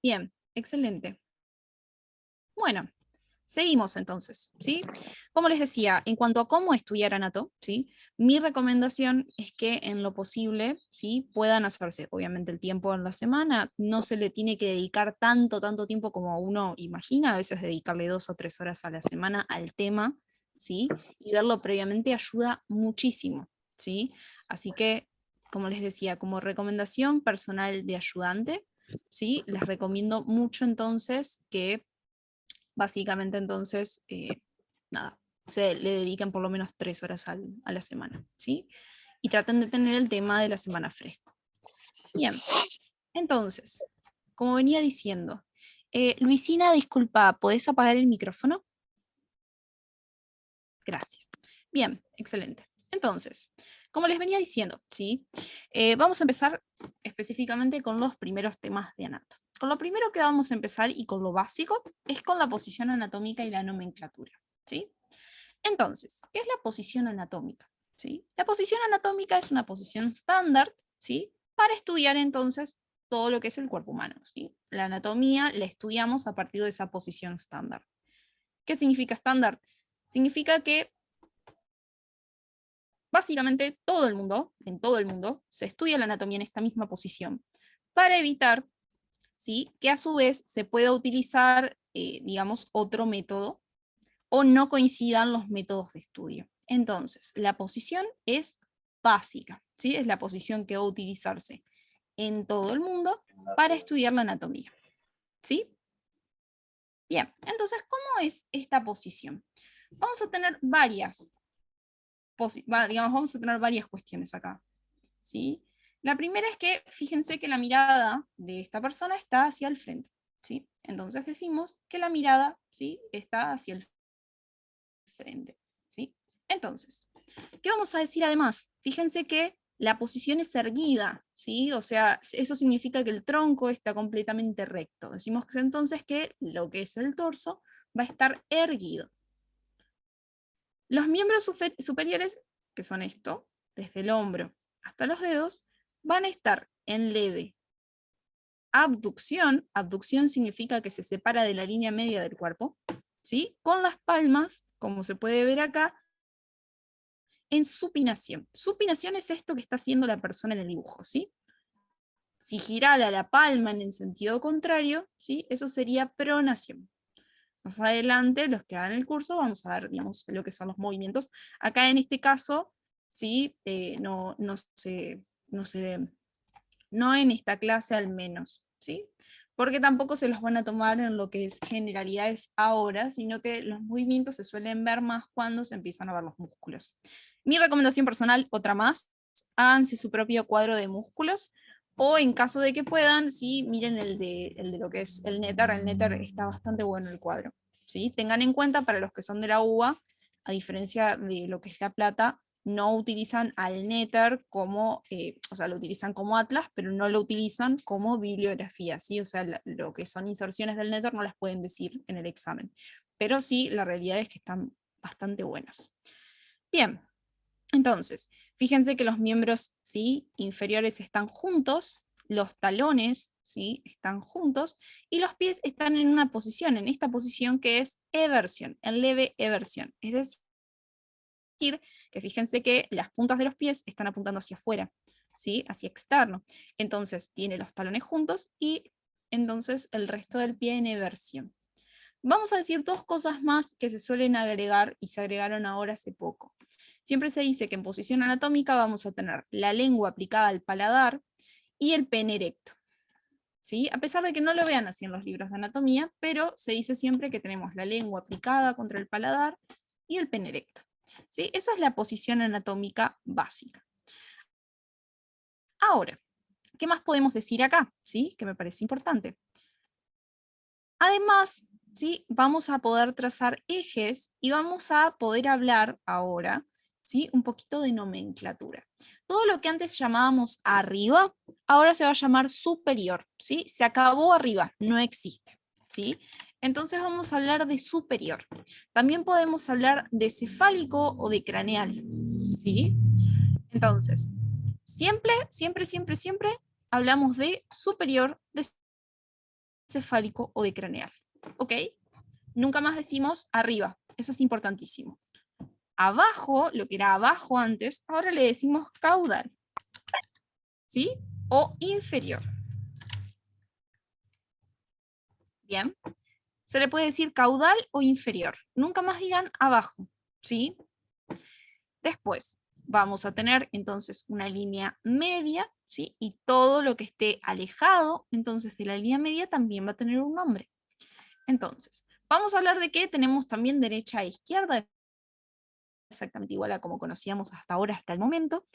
Bien, excelente. Bueno, seguimos entonces, ¿sí? Como les decía, en cuanto a cómo estudiar anato, ¿sí? Mi recomendación es que en lo posible, ¿sí? Puedan hacerse, obviamente el tiempo en la semana, no se le tiene que dedicar tanto tiempo como uno imagina, a veces dedicarle 2 o 3 horas a la semana al tema, ¿sí? Y verlo previamente ayuda muchísimo, ¿sí? Así que, como les decía, como recomendación personal de ayudante, ¿sí? Les recomiendo mucho entonces que básicamente entonces, nada, se le dedican por lo menos 3 horas a la semana, ¿sí? Y traten de tener el tema de la semana fresco. Bien, entonces, como venía diciendo, Luisina, disculpa, ¿podés apagar el micrófono? Gracias. Bien, excelente. Entonces, como les venía diciendo, ¿sí? Vamos a empezar específicamente con los primeros temas de anato. Con lo primero que vamos a empezar y con lo básico es con la posición anatómica y la nomenclatura, ¿sí? Entonces, ¿qué es la posición anatómica? ¿Sí? La posición anatómica es una posición estándar, ¿sí? Para estudiar entonces todo lo que es el cuerpo humano, ¿sí? La anatomía la estudiamos a partir de esa posición estándar. ¿Qué significa estándar? Significa que básicamente todo el mundo, en todo el mundo, se estudia la anatomía en esta misma posición para evitar, ¿sí? Que a su vez se pueda utilizar, digamos, otro método o no coincidan los métodos de estudio. Entonces, la posición es básica, ¿sí? Es la posición que va a utilizarse en todo el mundo para estudiar la anatomía, ¿sí? Bien, entonces, ¿cómo es esta posición? Vamos a tener vamos a tener varias cuestiones acá, ¿sí? La primera es que fíjense que la mirada de esta persona está hacia el frente, ¿sí? Entonces decimos que la mirada, ¿sí? Está hacia el frente, ¿sí? Entonces, ¿qué vamos a decir además? Fíjense que la posición es erguida, ¿sí? O sea, eso significa que el tronco está completamente recto. Decimos entonces que lo que es el torso va a estar erguido. Los miembros superiores, que son esto, desde el hombro hasta los dedos, van a estar en leve abducción. Abducción significa que se separa de la línea media del cuerpo, ¿sí? Con las palmas, como se puede ver acá, en supinación. Supinación es esto que está haciendo la persona en el dibujo, ¿sí? Si girara la palma en el sentido contrario, ¿sí? Eso sería pronación. Más adelante, los que hagan el curso, vamos a ver, digamos, lo que son los movimientos. Acá en este caso, ¿sí? No en esta clase al menos, ¿sí? Porque tampoco se los van a tomar en lo que es generalidades ahora, sino que los movimientos se suelen ver más cuando se empiezan a ver los músculos. Mi recomendación personal, otra más, háganse su propio cuadro de músculos, o en caso de que puedan, sí, miren el de lo que es el netter está bastante bueno el cuadro, ¿sí? Tengan en cuenta para los que son de la UBA, a diferencia de lo que es la plata, no utilizan al Netter como, o sea, lo utilizan como atlas, pero no lo utilizan como bibliografía, ¿sí? O sea, lo que son inserciones del Netter no las pueden decir en el examen, pero sí, la realidad es que están bastante buenas. Bien, entonces, fíjense que los miembros, ¿sí? Inferiores están juntos, los talones, ¿sí? Están juntos, y los pies están en una posición, en esta posición que es eversión, en leve eversión, es decir, que fíjense que las puntas de los pies están apuntando hacia afuera, ¿sí? Hacia externo. Entonces tiene los talones juntos y entonces el resto del pie en eversión. Vamos a decir dos cosas más que se suelen agregar y se agregaron ahora hace poco. Siempre se dice que en posición anatómica vamos a tener la lengua aplicada al paladar y el pene erecto, ¿sí? A pesar de que no lo vean así en los libros de anatomía, pero se dice siempre que tenemos la lengua aplicada contra el paladar y el pene erecto, ¿sí? Eso es la posición anatómica básica. Ahora, ¿qué más podemos decir acá? ¿Sí? Que me parece importante. Además, ¿sí? Vamos a poder trazar ejes y vamos a poder hablar ahora, ¿sí? Un poquito de nomenclatura. Todo lo que antes llamábamos arriba, ahora se va a llamar superior, ¿sí? Se acabó arriba, no existe, ¿sí? Entonces vamos a hablar de superior. También podemos hablar de cefálico o de craneal, ¿sí? Entonces, siempre hablamos de superior, de cefálico o de craneal. ¿Ok? Nunca más decimos arriba, eso es importantísimo. Abajo, lo que era abajo antes, ahora le decimos caudal. ¿Sí? O inferior. Bien. Se le puede decir caudal o inferior. Nunca más digan abajo. ¿Sí? Después vamos a tener entonces una línea media, ¿sí? Y todo lo que esté alejado, entonces de la línea media también va a tener un nombre. Entonces, vamos a hablar de que tenemos también derecha e izquierda, exactamente igual a como conocíamos hasta ahora, hasta el momento.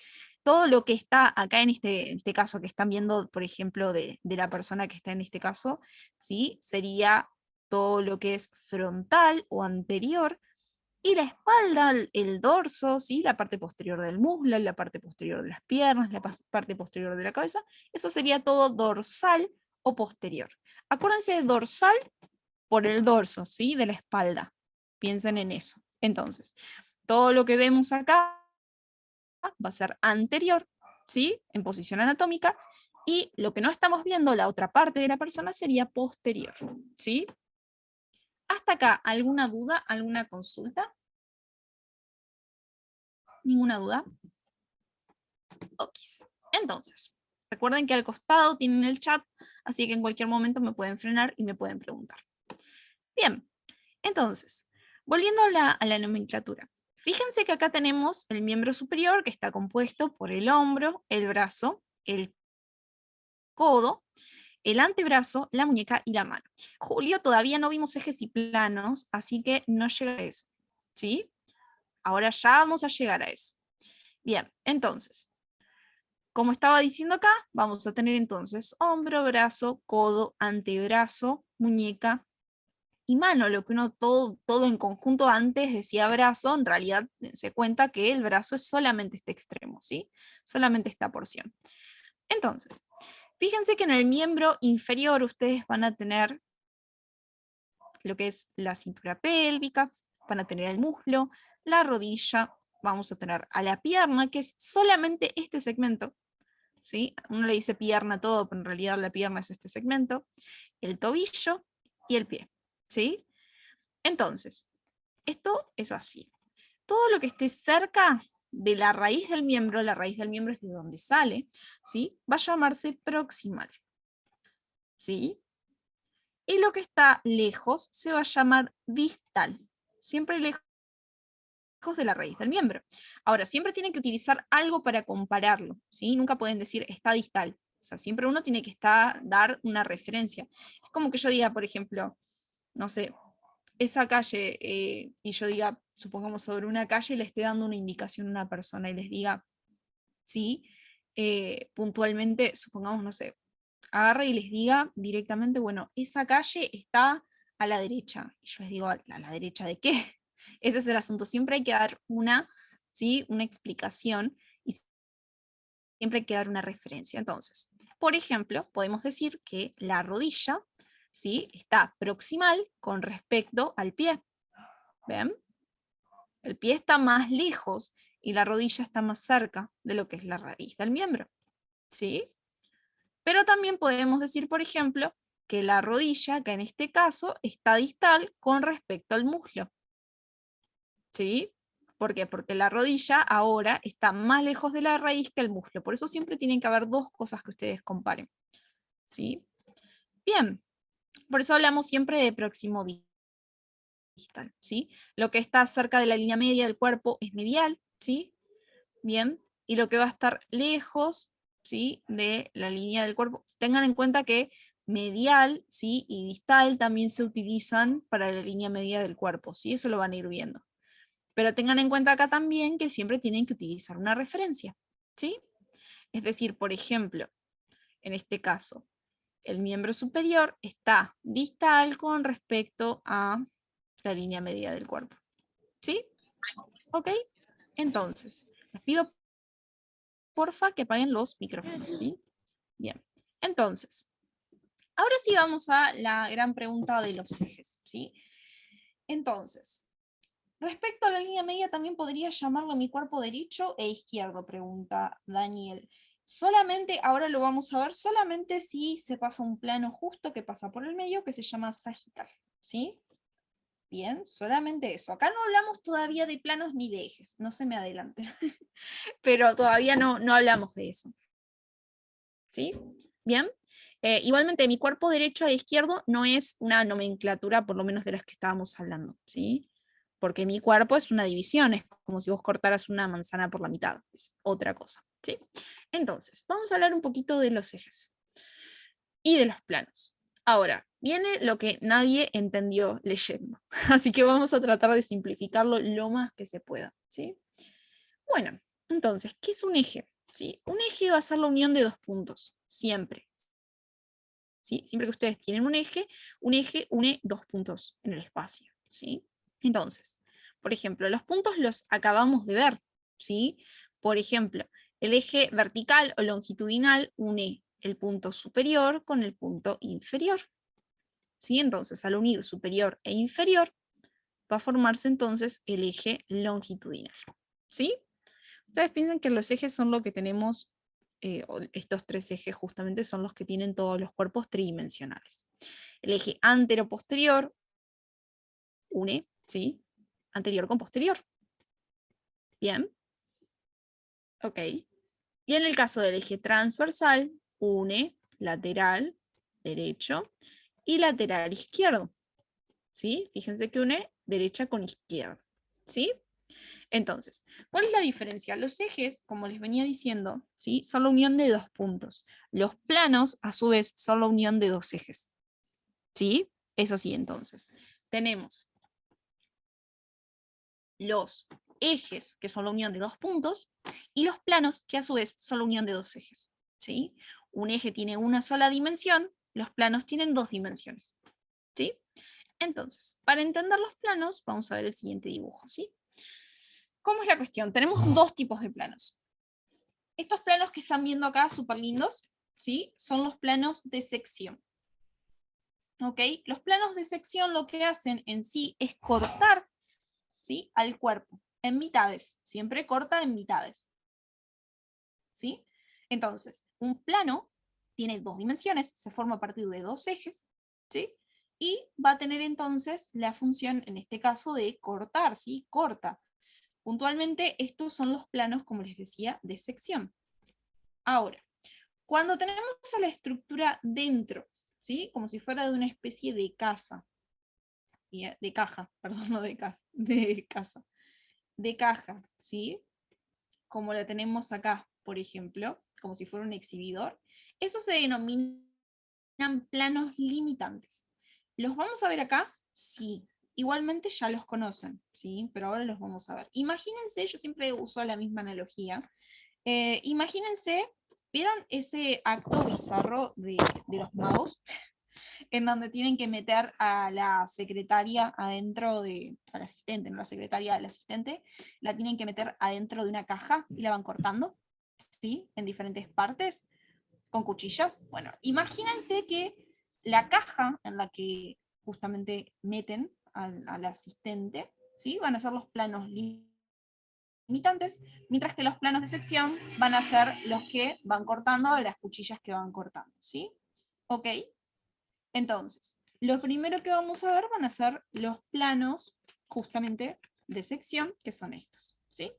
Todo lo que está acá en este caso que están viendo, por ejemplo, de la persona que está en este caso, ¿sí? Sería todo lo que es frontal o anterior, y la espalda, el dorso, ¿sí? La parte posterior del muslo, la parte posterior de las piernas, la parte posterior de la cabeza, eso sería todo dorsal o posterior. Acuérdense de dorsal por el dorso, ¿sí? De la espalda. Piensen en eso. Entonces, todo lo que vemos acá va a ser anterior, ¿sí? En posición anatómica, y lo que no estamos viendo, la otra parte de la persona, sería posterior, ¿sí? Hasta acá, ¿alguna duda, alguna consulta? ¿Ninguna duda? Ok. Entonces, recuerden que al costado tienen el chat, así que en cualquier momento me pueden frenar y me pueden preguntar. Bien, entonces, volviendo a la nomenclatura. Fíjense que acá tenemos el miembro superior que está compuesto por el hombro, el brazo, el codo, el antebrazo, la muñeca y la mano. Julio, todavía no vimos ejes y planos, así que no llega a eso, ¿sí? Ahora ya vamos a llegar a eso. Bien, entonces, como estaba diciendo acá, vamos a tener entonces hombro, brazo, codo, antebrazo, muñeca y mano. Lo que uno todo en conjunto antes decía brazo, en realidad se cuenta que el brazo es solamente este extremo, ¿sí? Solamente esta porción. Entonces, fíjense que en el miembro inferior ustedes van a tener lo que es la cintura pélvica, van a tener el muslo, la rodilla, vamos a tener a la pierna, que es solamente este segmento, ¿sí? Uno le dice pierna a todo, pero en realidad la pierna es este segmento, el tobillo y el pie, ¿sí? Entonces, esto es así. Todo lo que esté cerca de la raíz del miembro es de donde sale, ¿sí? Va a llamarse proximal, ¿sí? Y lo que está lejos se va a llamar distal, siempre lejos de la raíz del miembro. Ahora, siempre tienen que utilizar algo para compararlo, ¿sí? Nunca pueden decir está distal. O sea, siempre uno tiene que dar una referencia. Es como que yo diga, por ejemplo, no sé, esa calle, y yo diga, supongamos sobre una calle, y le esté dando una indicación a una persona y les diga, sí, puntualmente, supongamos, no sé, agarre y les diga directamente, bueno, esa calle está a la derecha. Y yo les digo, ¿a la derecha de qué? Ese es el asunto. Siempre hay que dar ¿sí? Una explicación y siempre hay que dar una referencia. Entonces, por ejemplo, podemos decir que la rodilla, ¿sí? Está proximal con respecto al pie. ¿Ven? El pie está más lejos y la rodilla está más cerca de lo que es la raíz del miembro. ¿Sí? Pero también podemos decir, por ejemplo, que la rodilla, que en este caso está distal con respecto al muslo. ¿Sí? ¿Por qué? Porque la rodilla ahora está más lejos de la raíz que el muslo. Por eso siempre tienen que haber dos cosas que ustedes comparen. ¿Sí? Bien, por eso hablamos siempre de próximo distal. ¿Sí? Lo que está cerca de la línea media del cuerpo es medial. ¿Sí? Bien, y lo que va a estar lejos, ¿sí? De la línea del cuerpo. Tengan en cuenta que medial, ¿sí? Y distal también se utilizan para la línea media del cuerpo, ¿sí? Eso lo van a ir viendo. Pero tengan en cuenta acá también que siempre tienen que utilizar una referencia, ¿sí? Es decir, por ejemplo, en este caso, el miembro superior está distal con respecto a la línea media del cuerpo, ¿sí? ¿Ok? Entonces, les pido porfa que apaguen los micrófonos, ¿sí? Bien, entonces, ahora sí vamos a la gran pregunta de los ejes, ¿sí? Entonces, respecto a la línea media, también podría llamarlo mi cuerpo derecho e izquierdo, pregunta Daniel. solamente, ahora lo vamos a ver, solamente si se pasa un plano justo que pasa por el medio, que se llama sagital, ¿sí? Bien, solamente eso. Acá no hablamos todavía de planos ni de ejes, no se me adelante. Pero todavía no hablamos de eso. ¿Sí? Bien. Igualmente, mi cuerpo derecho e izquierdo no es una nomenclatura, por lo menos de las que estábamos hablando, ¿sí? Porque mi cuerpo es una división, es como si vos cortaras una manzana por la mitad, es otra cosa, ¿sí? Entonces, vamos a hablar un poquito de los ejes y de los planos. Ahora, viene lo que nadie entendió leyendo, así que vamos a tratar de simplificarlo lo más que se pueda, ¿sí? Bueno, entonces, ¿qué es un eje? ¿Sí? Un eje va a ser la unión de dos puntos, siempre. ¿Sí? Siempre que ustedes tienen un eje une dos puntos en el espacio. ¿Sí? Entonces, por ejemplo, los puntos los acabamos de ver. ¿Sí? Por ejemplo, el eje vertical o longitudinal une el punto superior con el punto inferior. ¿Sí? Entonces, al unir superior e inferior, va a formarse entonces el eje longitudinal. ¿Sí? Ustedes piensan que los ejes son lo que tenemos, estos tres ejes justamente son los que tienen todos los cuerpos tridimensionales. El eje antero-posterior une, ¿sí? Anterior con posterior. Bien. Ok. Y en el caso del eje transversal, une lateral derecho y lateral izquierdo. ¿Sí? Fíjense que une derecha con izquierda. ¿Sí? Entonces, ¿cuál es la diferencia? Los ejes, como les venía diciendo, ¿sí? Son la unión de dos puntos. Los planos, a su vez, son la unión de dos ejes. ¿Sí? Es así entonces. Tenemos los ejes, que son la unión de dos puntos, y los planos, que a su vez son la unión de dos ejes. ¿Sí? Un eje tiene una sola dimensión, los planos tienen dos dimensiones. ¿Sí? Entonces, para entender los planos, vamos a ver el siguiente dibujo. ¿Sí? ¿Cómo es la cuestión? Tenemos dos tipos de planos. Estos planos que están viendo acá, súper lindos, ¿sí? Son los planos de sección. ¿Ok? Los planos de sección lo que hacen en sí es cortar, ¿sí? Al cuerpo, en mitades. Siempre corta en mitades. ¿Sí? Entonces, un plano tiene dos dimensiones, se forma a partir de dos ejes, ¿sí? Y va a tener entonces la función, en este caso, de cortar, ¿sí? Corta. Puntualmente, estos son los planos, como les decía, de sección. Ahora, cuando tenemos a la estructura dentro, ¿sí? Como si fuera de una especie de casa, de caja, perdón, no de casa, de casa, de caja, ¿sí? Como la tenemos acá, por ejemplo, como si fuera un exhibidor, eso se denominan planos limitantes. ¿Los vamos a ver acá? Sí. Igualmente ya los conocen, ¿sí? Pero ahora los vamos a ver. Imagínense, yo siempre uso la misma analogía, imagínense, ¿vieron ese acto bizarro de los magos? En donde tienen que meter a la secretaria adentro de, al asistente, no la secretaria al asistente, la tienen que meter adentro de una caja y la van cortando, ¿sí? En diferentes partes, con cuchillas. Bueno, imagínense que la caja en la que justamente meten al asistente, ¿sí? Van a ser los planos limitantes, mientras que los planos de sección van a ser los que van cortando las cuchillas que van cortando, ¿sí? ¿Ok? Entonces, lo primero que vamos a ver van a ser los planos justamente de sección, que son estos, ¿sí?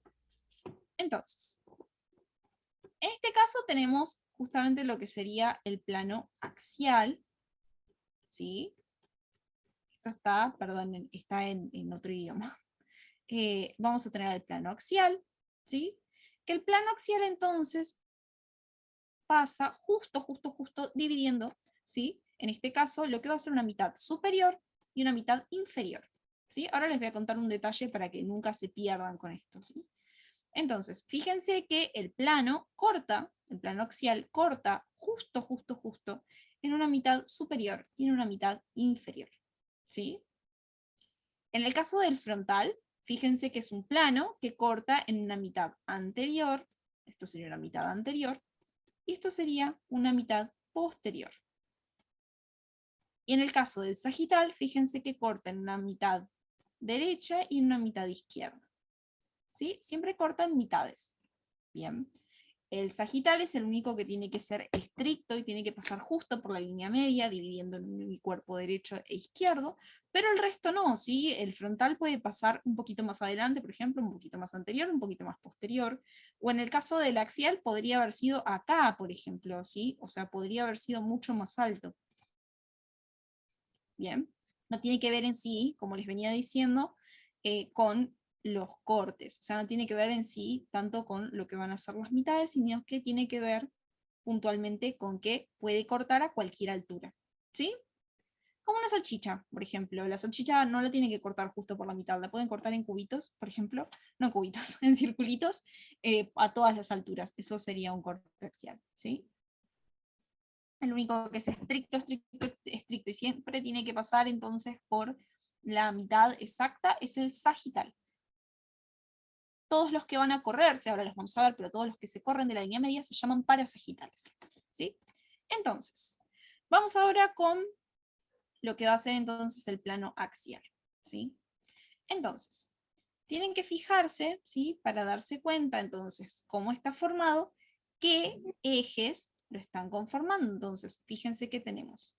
Entonces, en este caso tenemos justamente lo que sería el plano axial, ¿sí? Esto está, perdón, está en otro idioma. Vamos a tener el plano axial, ¿sí? Que el plano axial entonces pasa justo dividiendo, ¿sí? En este caso, lo que va a ser una mitad superior y una mitad inferior, ¿sí? Ahora les voy a contar un detalle para que nunca se pierdan con esto, ¿sí? Entonces, fíjense que el plano corta, el plano axial corta justo en una mitad superior y en una mitad inferior, ¿sí? En el caso del frontal, fíjense que es un plano que corta en una mitad anterior, esto sería una mitad anterior, y esto sería una mitad posterior. Y en el caso del sagital, fíjense que corta en una mitad derecha y en una mitad izquierda. ¿Sí? Siempre corta en mitades. Bien. El sagital es el único que tiene que ser estricto y tiene que pasar justo por la línea media, dividiendo el cuerpo derecho e izquierdo, pero el resto no, ¿sí? El frontal puede pasar un poquito más adelante, por ejemplo, un poquito más anterior, un poquito más posterior, o en el caso del axial podría haber sido acá, por ejemplo, ¿sí? O sea, podría haber sido mucho más alto. Bien, no tiene que ver en sí, como les venía diciendo, con los cortes, o sea, no tiene que ver en sí tanto con lo que van a ser las mitades, sino que tiene que ver puntualmente con que puede cortar a cualquier altura, ¿sí? Como una salchicha, por ejemplo. La salchicha no la tienen que cortar justo por la mitad, la pueden cortar en cubitos, por ejemplo, no en cubitos, en circulitos, a todas las alturas. Eso sería un corte axial, ¿sí? El único que es estricto, estricto, estricto y siempre tiene que pasar entonces por la mitad exacta es el sagital. Todos los que van a correrse, ahora los vamos a ver, pero todos los que se corren de la línea media se llaman parasagitales, ¿sí? Entonces, vamos ahora con lo que va a ser entonces el plano axial, ¿sí? Entonces, tienen que fijarse, ¿sí? Para darse cuenta entonces cómo está formado, qué ejes lo están conformando. Entonces, fíjense que tenemos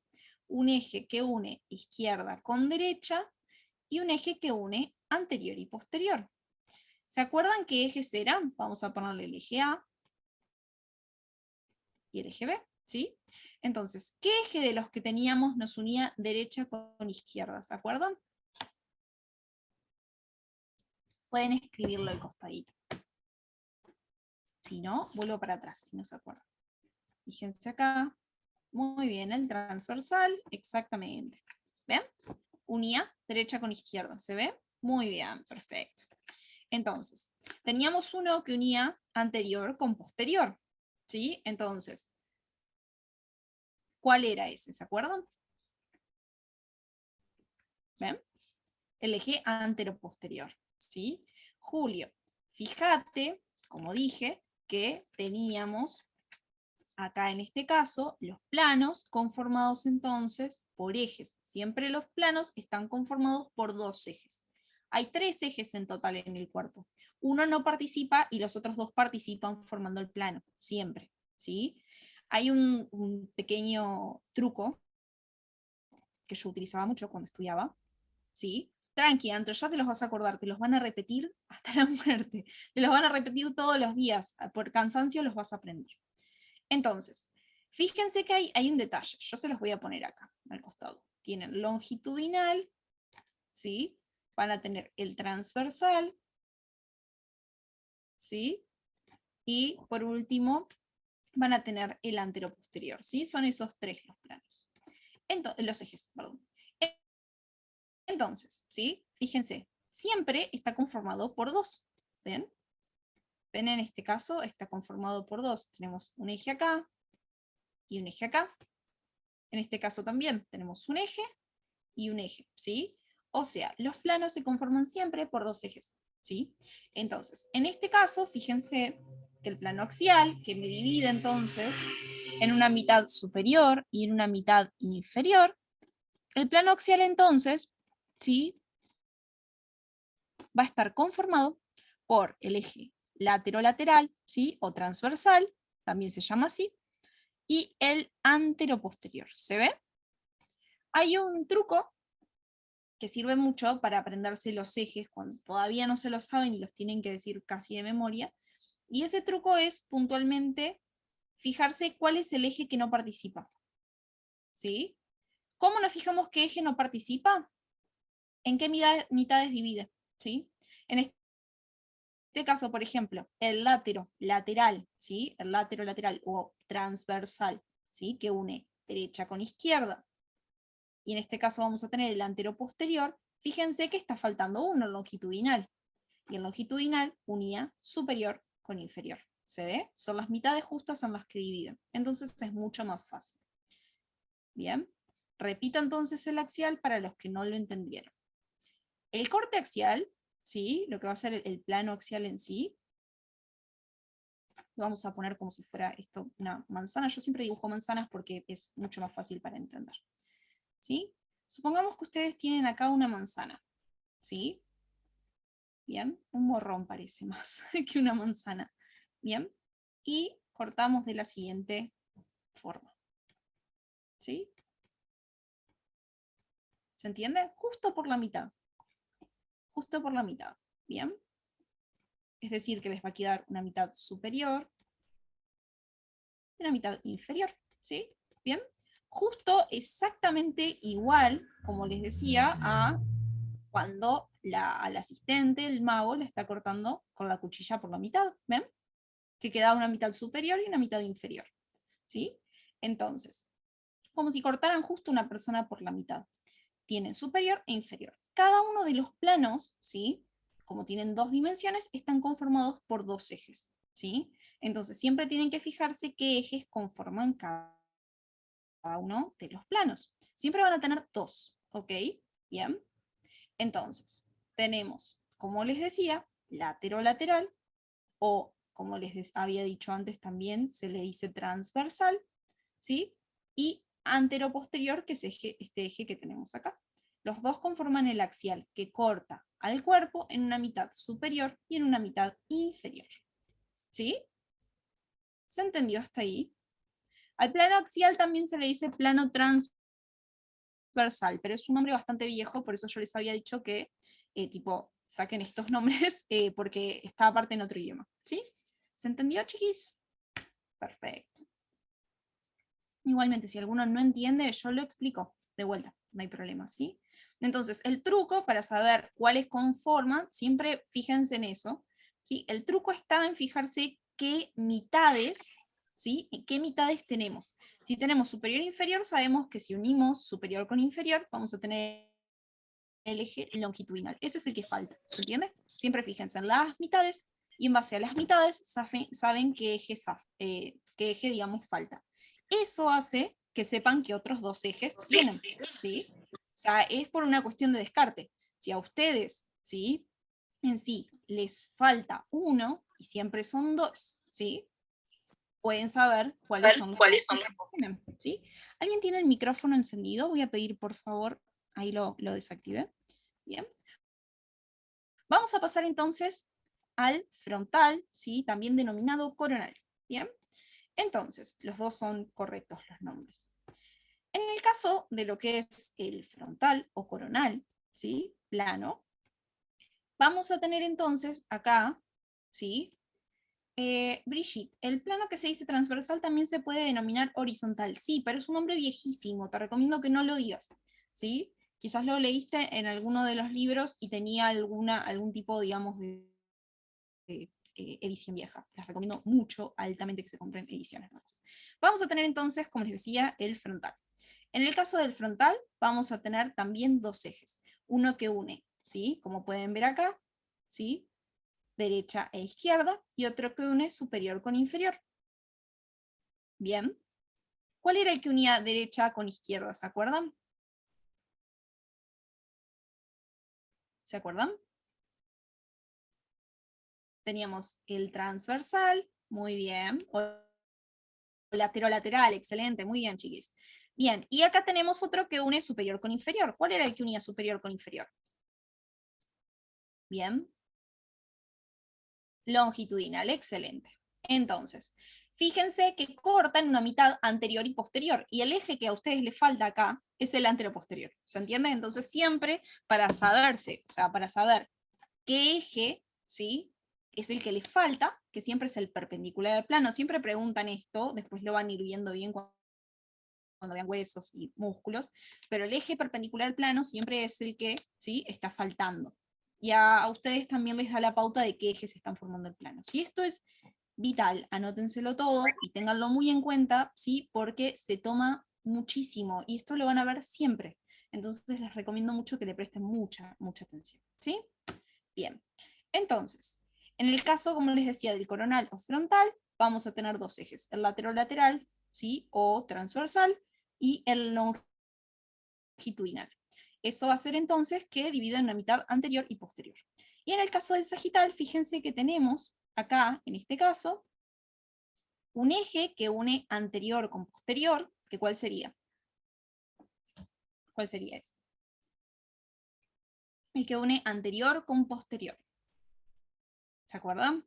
un eje que une izquierda con derecha y un eje que une anterior y posterior. ¿Se acuerdan qué ejes eran? Vamos a ponerle el eje A y el eje B, ¿sí? Entonces, ¿qué eje de los que teníamos nos unía derecha con izquierda? ¿Se acuerdan? Pueden escribirlo al costadito. Si no, vuelvo para atrás, si no se acuerdan. Fíjense acá. Muy bien, el transversal, exactamente. ¿Ven? Unía derecha con izquierda, ¿se ve? Muy bien, perfecto. Entonces, teníamos uno que unía anterior con posterior, ¿sí? Entonces, ¿cuál era ese? ¿Se acuerdan? ¿Ven? El eje antero-posterior, ¿sí? Julio, fíjate, como dije, que teníamos acá en este caso los planos conformados entonces por ejes. Siempre los planos están conformados por dos ejes. Hay tres ejes en total en el cuerpo. Uno no participa y los otros dos participan formando el plano, siempre, ¿sí? Hay un pequeño truco que yo utilizaba mucho cuando estudiaba, ¿sí? Tranqui, Andro, ya te los vas a acordar, te los van a repetir hasta la muerte. Te los van a repetir todos los días, por cansancio los vas a aprender. Entonces, fíjense que hay un detalle, yo se los voy a poner acá, al costado. Tienen longitudinal, ¿sí? Van a tener el transversal, ¿sí? Y por último, van a tener el anteroposterior, ¿sí? Son esos tres los planos. Los ejes, perdón. Entonces, ¿sí? Fíjense, siempre está conformado por dos, ¿ven? ¿Ven? En este caso está conformado por dos. Tenemos un eje acá y un eje acá. En este caso también tenemos un eje y un eje, ¿sí? O sea, los planos se conforman siempre por dos ejes, ¿sí? Entonces, en este caso, fíjense que el plano axial, que me divide entonces en una mitad superior y en una mitad inferior, el plano axial entonces, ¿sí? Va a estar conformado por el eje lateral, ¿sí? O transversal, también se llama así, y el anteroposterior, ¿se ve? Hay un truco que sirve mucho para aprenderse los ejes cuando todavía no se lo saben y los tienen que decir casi de memoria, y ese truco es puntualmente fijarse cuál es el eje que no participa, ¿sí? ¿Cómo nos fijamos qué eje no participa? ¿En qué mitades divide? ¿Sí? En este caso, por ejemplo, el lateral, ¿sí? El lateral o transversal, ¿sí? Que une derecha con izquierda. Y en este caso vamos a tener el antero-posterior. Fíjense que está faltando uno, el longitudinal. Y el longitudinal unía superior con inferior. ¿Se ve? Son las mitades justas en las que dividen. Entonces es mucho más fácil. Bien. Repito entonces el axial para los que no lo entendieron. El corte axial, ¿sí? Lo que va a ser el plano axial en sí, lo vamos a poner como si fuera esto una manzana. Yo siempre dibujo manzanas porque es mucho más fácil para entender. ¿Sí? Supongamos que ustedes tienen acá una manzana. ¿Sí? Bien, un morrón parece más que una manzana. Bien, y cortamos de la siguiente forma. ¿Sí? ¿Se entiende? Justo por la mitad. Justo por la mitad. ¿Bien? Es decir, que les va a quedar una mitad superior y una mitad inferior. ¿Sí? ¿Bien? Justo exactamente igual, como les decía, a cuando al asistente, el mago, le está cortando con la cuchilla por la mitad. ¿Ven? Que queda una mitad superior y una mitad inferior. ¿Sí? Entonces, como si cortaran justo una persona por la mitad. Tienen superior e inferior. Cada uno de los planos, ¿sí? Como tienen dos dimensiones, están conformados por dos ejes, ¿sí? Entonces siempre tienen que fijarse qué ejes conforman cada uno de los planos. Siempre van a tener dos, ¿ok? Bien. Entonces, tenemos, como les decía, lateral o, como les había dicho antes también, se le dice transversal, ¿sí? Y antero-posterior, que es este eje que tenemos acá. Los dos conforman el axial, que corta al cuerpo en una mitad superior y en una mitad inferior. ¿Sí? ¿Se entendió hasta ahí? Al plano axial también se le dice plano transversal, pero es un nombre bastante viejo, por eso yo les había dicho que, saquen estos nombres, porque está aparte en otro idioma. ¿Sí? ¿Se entendió, chiquis? Perfecto. Igualmente, si alguno no entiende, yo lo explico de vuelta, no hay problema, ¿sí? Entonces, el truco para saber cuáles conforman, siempre fíjense en eso, ¿sí? El truco está en fijarse qué mitades, ¿sí? ¿Qué mitades tenemos? Si tenemos superior e inferior, sabemos que si unimos superior con inferior, vamos a tener el eje longitudinal. Ese es el que falta, ¿se entiende? Siempre fíjense en las mitades, y en base a las mitades saben qué eje, digamos, falta. Eso hace que sepan que otros dos ejes tienen, ¿sí? O sea, es por una cuestión de descarte. Si a ustedes, ¿sí? En sí les falta uno, y siempre son dos, ¿sí? Pueden saber cuáles son los que tienen, ¿sí? ¿Alguien tiene el micrófono encendido? Voy a pedir, por favor, ahí lo desactive. Bien. Vamos a pasar entonces al frontal, ¿sí? También denominado coronal. Bien. Entonces, los dos son correctos los nombres. En el caso de lo que es el frontal o coronal, ¿sí? Plano, vamos a tener entonces acá, ¿sí? Brigitte, el plano que se dice transversal también se puede denominar horizontal. Sí, pero es un nombre viejísimo, te recomiendo que no lo digas, ¿sí? Quizás lo leíste en alguno de los libros y tenía algún tipo, digamos, de edición vieja. Les recomiendo mucho, altamente, que se compren ediciones nuevas. Vamos a tener entonces, como les decía, el frontal. En el caso del frontal, vamos a tener también dos ejes. Uno que une, ¿sí? Como pueden ver acá, ¿sí? Derecha e izquierda, y otro que une superior con inferior. Bien. ¿Cuál era el que unía derecha con izquierda? ¿Se acuerdan? ¿Se acuerdan? Teníamos el transversal, muy bien. O lateral, excelente, muy bien, chiquis. Bien, y acá tenemos otro que une superior con inferior. ¿Cuál era el que unía superior con inferior? Bien. Longitudinal, excelente. Entonces, fíjense que cortan una mitad anterior y posterior, y el eje que a ustedes les falta acá es el anteroposterior. ¿Se entiende? Entonces, siempre para saberse, o sea, para saber qué eje, ¿sí? Es el que les falta, que siempre es el perpendicular al plano. Siempre preguntan esto, después lo van a ir viendo bien cuando vean huesos y músculos, pero el eje perpendicular al plano siempre es el que, ¿sí? Está faltando. Y a ustedes también les da la pauta de qué ejes están formando el plano. Si esto es vital, anótenselo todo y ténganlo muy en cuenta, ¿sí? Porque se toma muchísimo y esto lo van a ver siempre. Entonces les recomiendo mucho que le presten mucha atención, ¿sí? Bien, entonces, en el caso, como les decía, del coronal o frontal, vamos a tener dos ejes, el lateral, ¿sí? O transversal, y el longitudinal. Eso va a hacer entonces que divida en una mitad anterior y posterior. Y en el caso del sagital, fíjense que tenemos acá, en este caso, un eje que une anterior con posterior, que ¿cuál sería? ¿Cuál sería ese? El que une anterior con posterior. ¿Se acuerdan?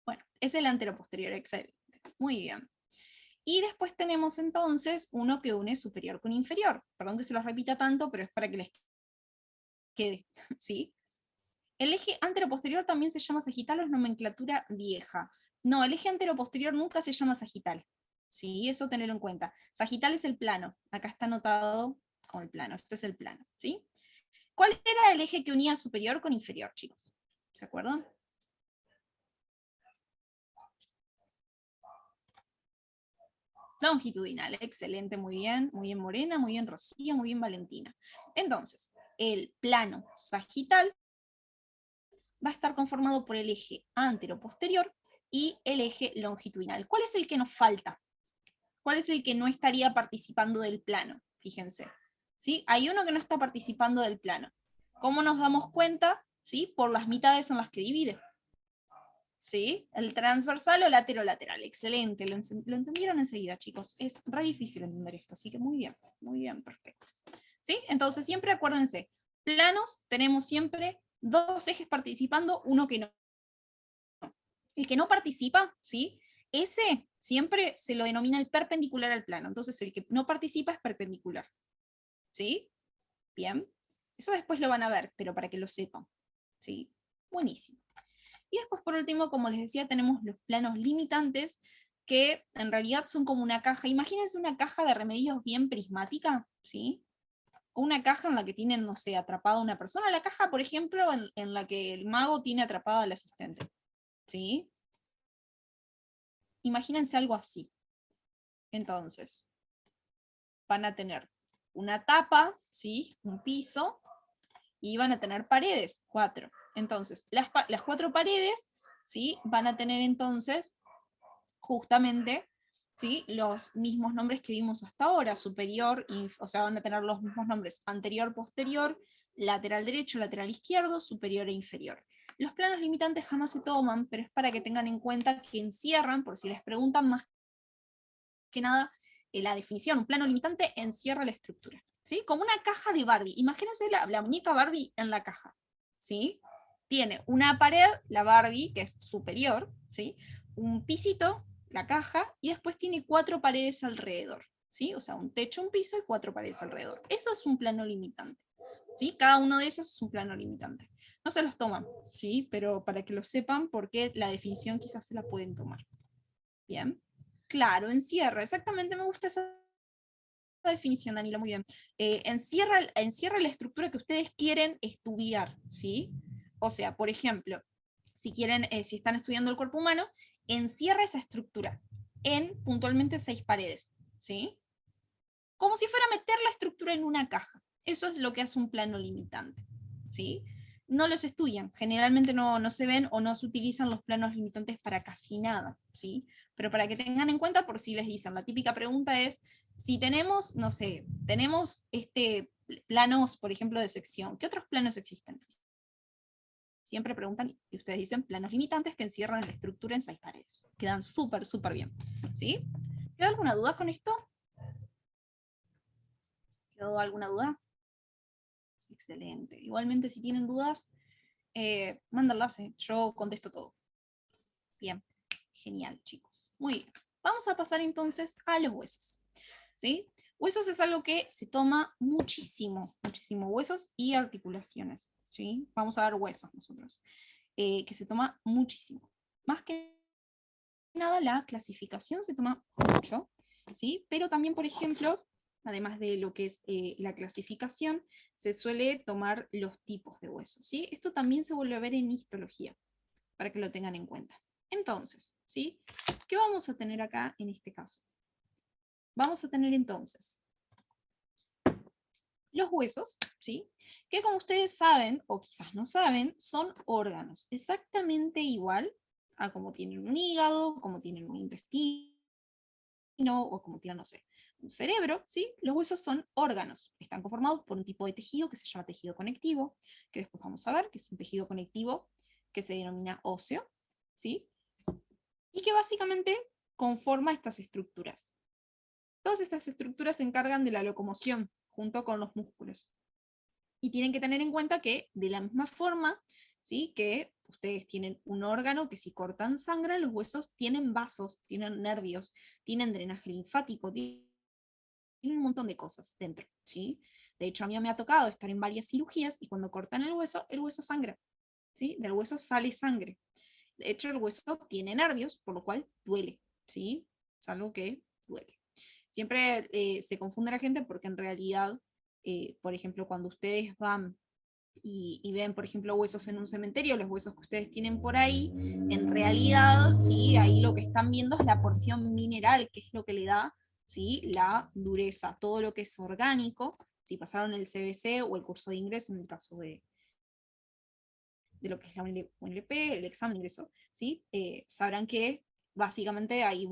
Bueno, es el anteroposterior, excelente. Muy bien. Y después tenemos entonces uno que une superior con inferior. Perdón que se los repita tanto, pero es para que les quede, ¿sí? El eje anteroposterior también se llama sagital o es nomenclatura vieja. No, el eje anteroposterior nunca se llama sagital. ¿Sí? Eso tenerlo en cuenta. Sagital es el plano. Acá está anotado con el plano. Este es el plano. ¿Sí? ¿Cuál era el eje que unía superior con inferior, chicos? ¿Se acuerdan? Longitudinal, excelente, muy bien Morena, muy bien Rocío, muy bien Valentina. Entonces, el plano sagital va a estar conformado por el eje antero-posterior y el eje longitudinal. ¿Cuál es el que nos falta? ¿Cuál es el que no estaría participando del plano? Fíjense. ¿Sí? Hay uno que no está participando del plano. ¿Cómo nos damos cuenta? ¿Sí? Por las mitades en las que divide. ¿Sí? El transversal o lateral. Excelente, lo entendieron enseguida, chicos. Es re difícil entender esto, así que muy bien, perfecto. ¿Sí? Entonces siempre acuérdense, planos tenemos siempre dos ejes participando, uno que no. El que no participa, ¿sí? Ese siempre se lo denomina el perpendicular al plano. Entonces el que no participa es perpendicular. ¿Sí? Bien. Eso después lo van a ver, pero para que lo sepan. ¿Sí? Buenísimo. Y después, por último, como les decía, tenemos los planos limitantes, que en realidad son como una caja. Imagínense una caja de remedios bien prismática, ¿sí? O una caja en la que tienen, no sé, atrapada una persona. La caja, por ejemplo, en la que el mago tiene atrapada al asistente, ¿sí? Imagínense algo así. Entonces, van a tener una tapa, ¿sí? Un piso, y van a tener paredes, 4. Entonces, las 4 paredes, ¿sí? Van a tener entonces justamente, ¿sí? Los mismos nombres que vimos hasta ahora, superior, o sea, van a tener los mismos nombres, anterior, posterior, lateral derecho, lateral izquierdo, superior e inferior. Los planos limitantes jamás se toman, pero es para que tengan en cuenta que encierran, por si les preguntan más que nada, la definición, un plano limitante encierra la estructura, ¿sí? Como una caja de Barbie. Imagínense la muñeca Barbie en la caja, ¿sí? Tiene una pared, la Barbie, que es superior, ¿sí? Un pisito, la caja, y después tiene 4 paredes alrededor, ¿sí? O sea, un techo, un piso y 4 paredes alrededor. Eso es un plano limitante, ¿sí? Cada uno de esos es un plano limitante. No se los toman, ¿sí? Pero para que lo sepan, porque la definición quizás se la pueden tomar. Bien. Claro, encierra, exactamente, me gusta esa definición, Danilo, muy bien. Encierra la estructura que ustedes quieren estudiar, ¿sí? O sea, por ejemplo, si quieren, si están estudiando el cuerpo humano, encierra esa estructura en puntualmente 6 paredes, ¿sí? Como si fuera meter la estructura en una caja. Eso es lo que hace un plano limitante, ¿sí? No los estudian, generalmente no se ven o no se utilizan los planos limitantes para casi nada, ¿sí? Pero para que tengan en cuenta, por si les dicen, la típica pregunta es, si tenemos, no sé, tenemos planos, por ejemplo, de sección, ¿qué otros planos existen? Siempre preguntan, y ustedes dicen planos limitantes que encierran la estructura en 6 paredes. Quedan súper bien, ¿sí? ¿Queda alguna duda con esto? ¿Quedó alguna duda? Excelente. Igualmente, si tienen dudas, mándalas, yo contesto todo. Bien, genial, chicos. Muy bien. Vamos a pasar entonces a los huesos. ¿Sí? Huesos es algo que se toma muchísimo, huesos y articulaciones. ¿Sí? Vamos a ver huesos nosotros, que se toma muchísimo. Más que nada, la clasificación se toma mucho, ¿sí? Pero también, por ejemplo, además de lo que es la clasificación, se suele tomar los tipos de huesos, ¿sí? Esto también se vuelve a ver en histología, para que lo tengan en cuenta. Entonces, ¿sí? ¿Qué vamos a tener acá en este caso? Vamos a tener entonces los huesos, ¿sí? Que como ustedes saben, o quizás no saben, son órganos, exactamente igual a como tienen un hígado, como tienen un intestino, o como tienen, no sé, un cerebro, ¿sí? Los huesos son órganos, están conformados por un tipo de tejido que se llama tejido conectivo, que después vamos a ver, que es un tejido conectivo que se denomina óseo, ¿sí? Y que básicamente conforma estas estructuras. Todas estas estructuras se encargan de la locomoción junto con los músculos. Y tienen que tener en cuenta que, de la misma forma ¿sí? Que ustedes tienen un órgano que si cortan sangre, los huesos tienen vasos, tienen nervios, tienen drenaje linfático, tienen un montón de cosas dentro, ¿sí? De hecho, a mí me ha tocado estar en varias cirugías y cuando cortan el hueso sangra, ¿sí? Del hueso sale sangre. De hecho, el hueso tiene nervios, por lo cual duele, ¿sí? Es algo que duele. Siempre se confunde la gente porque en realidad, por ejemplo, cuando ustedes van y ven, por ejemplo, huesos en un cementerio, los huesos que ustedes tienen por ahí, en realidad, ¿sí? Ahí lo que están viendo es la porción mineral, que es lo que le da, ¿sí? La dureza, todo lo que es orgánico, si pasaron el CBC o el curso de ingreso, en el caso de lo que es la UNLP, el examen de ingreso, ¿sí? Sabrán que básicamente hay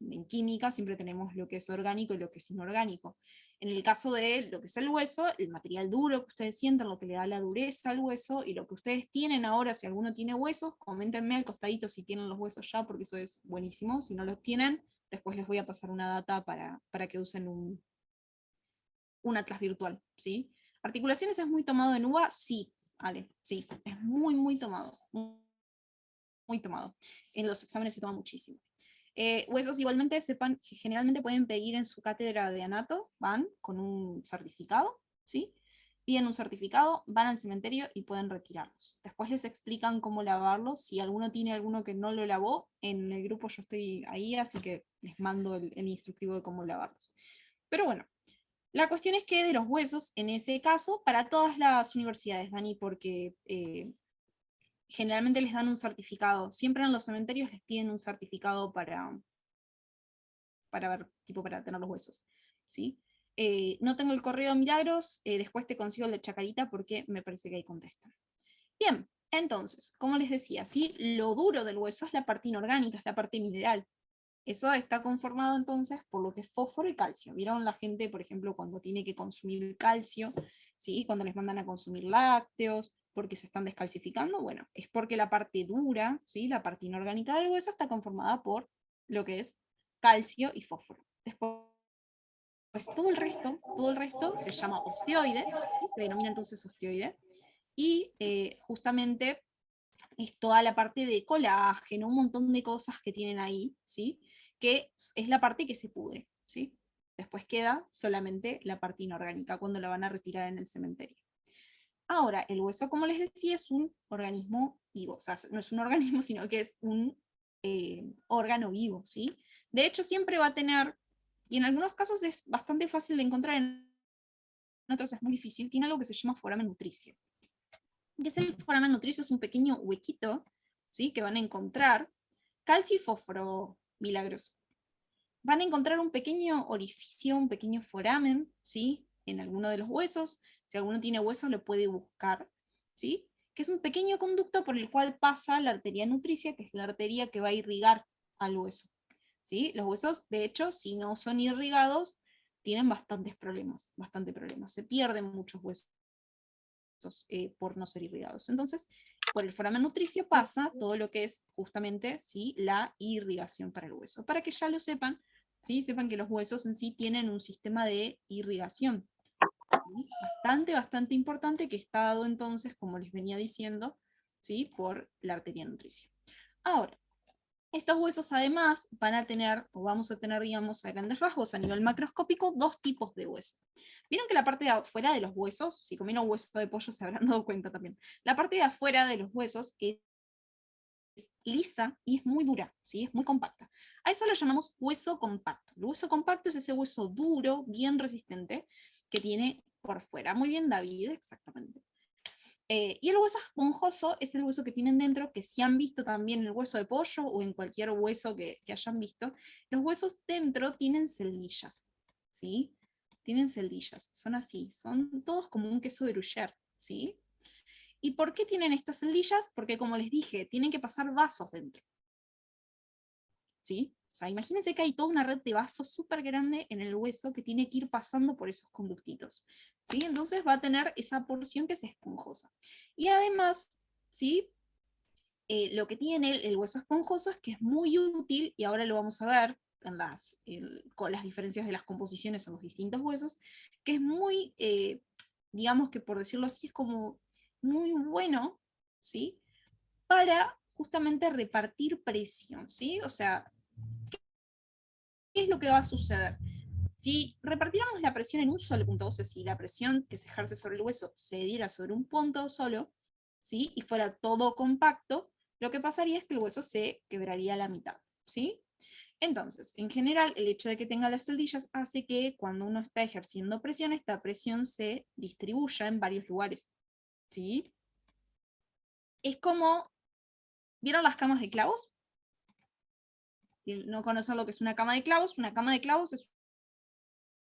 en química siempre tenemos lo que es orgánico y lo que es inorgánico. En el caso de lo que es el hueso, el material duro que ustedes sienten, lo que le da la dureza al hueso, y lo que ustedes tienen ahora, si alguno tiene huesos, coméntenme al costadito si tienen los huesos ya, porque eso es buenísimo. Si no los tienen, después les voy a pasar una data para que usen un atlas virtual, ¿sí? ¿Articulaciones es muy tomado en UBA? Sí, Ale, sí, es muy, muy tomado, muy tomado. En los exámenes se toma muchísimo. Huesos igualmente sepan que generalmente pueden pedir en su cátedra de anato, van con un certificado, ¿sí? Piden un certificado, van al cementerio y pueden retirarlos. Después les explican cómo lavarlos. Si alguno tiene alguno que no lo lavó, en el grupo yo estoy ahí, así que les mando el instructivo de cómo lavarlos. Pero bueno, la cuestión es que de los huesos, en ese caso, para todas las universidades, Dani, porque generalmente les dan un certificado. Siempre en los cementerios les piden un certificado para ver, tipo para tener los huesos. ¿Sí? No tengo el correo de Milagros, después te consigo el de Chacarita porque me parece que ahí contestan. Bien, entonces, como les decía, ¿sí? Lo duro del hueso es la parte inorgánica, es la parte mineral. Eso está conformado entonces por lo que es fósforo y calcio. ¿Vieron la gente, por ejemplo, cuando tiene que consumir calcio? ¿Sí? Cuando les mandan a consumir lácteos, porque se están descalcificando. Bueno, es porque la parte dura, ¿sí? La parte inorgánica del hueso está conformada por lo que es calcio y fósforo. Después, todo el resto se llama osteoide, ¿sí? Se denomina entonces osteoide. Y justamente es toda la parte de colágeno, un montón de cosas que tienen ahí, ¿sí? Que es la parte que se pudre, ¿sí? Después queda solamente la parte inorgánica cuando la van a retirar en el cementerio. Ahora, el hueso, como les decía, es un organismo vivo, o sea, no es un organismo, sino que es un órgano vivo, ¿sí? De hecho, siempre va a tener, y en algunos casos es bastante fácil de encontrar, en otros es muy difícil, tiene algo que se llama foramen nutricio. ¿Qué es el foramen nutricio? Es un pequeño huequito, ¿sí? Que van a encontrar calcio y fósforo, Milagros. Van a encontrar un pequeño orificio, un pequeño foramen, ¿sí? En alguno de los huesos. Si alguno tiene huesos, lo puede buscar, ¿sí? Que es un pequeño conducto por el cual pasa la arteria nutricia, que es la arteria que va a irrigar al hueso, ¿sí? Los huesos, de hecho, si no son irrigados, tienen bastantes problemas, bastante problemas. Se pierden muchos huesos por no ser irrigados. Entonces, por el foramen nutricio pasa todo lo que es justamente, ¿sí? La irrigación para el hueso. Para que ya lo sepan, ¿sí? Sepan que los huesos en sí tienen un sistema de irrigación, ¿sí? Bastante importante, que está dado entonces, como les venía diciendo, ¿sí? Por la arteria nutricia. Ahora, estos huesos además van a tener, o vamos a tener, digamos, a grandes rasgos, a nivel macroscópico, dos tipos de hueso. Vieron que la parte de afuera de los huesos, si comieron hueso de pollo se habrán dado cuenta también, la parte de afuera de los huesos es lisa y es muy dura, ¿sí? Es muy compacta. A eso lo llamamos hueso compacto. El hueso compacto es ese hueso duro, bien resistente, que tiene por fuera. Muy bien, David, exactamente. Y el hueso esponjoso es el hueso que tienen dentro, que si han visto también en el hueso de pollo o en cualquier hueso que hayan visto, los huesos dentro tienen celdillas, ¿sí? Tienen celdillas, son así, son todos como un queso de Gruyère, ¿sí? ¿Y por qué tienen estas celdillas? Porque como les dije, tienen que pasar vasos dentro, ¿sí? O sea, imagínense que hay toda una red de vasos súper grande en el hueso que tiene que ir pasando por esos conductitos, ¿sí? Entonces va a tener esa porción que es esponjosa. Y además, ¿sí? Lo que tiene el hueso esponjoso es que es muy útil, y ahora lo vamos a ver con las diferencias de las composiciones en los distintos huesos, que es muy, digamos que por decirlo así, es como muy bueno ¿sí? Para justamente repartir presión, ¿sí? O sea, ¿qué es lo que va a suceder? Si repartiéramos la presión en un solo punto, o sea, si la presión que se ejerce sobre el hueso se diera sobre un punto solo, ¿sí? Y fuera todo compacto, lo que pasaría es que el hueso se quebraría a la mitad, ¿sí? Entonces, en general, el hecho de que tenga las celdillas hace que cuando uno está ejerciendo presión, esta presión se distribuya en varios lugares, ¿sí? Es como, ¿vieron las camas de clavos? Si no conocen lo que es una cama de clavos es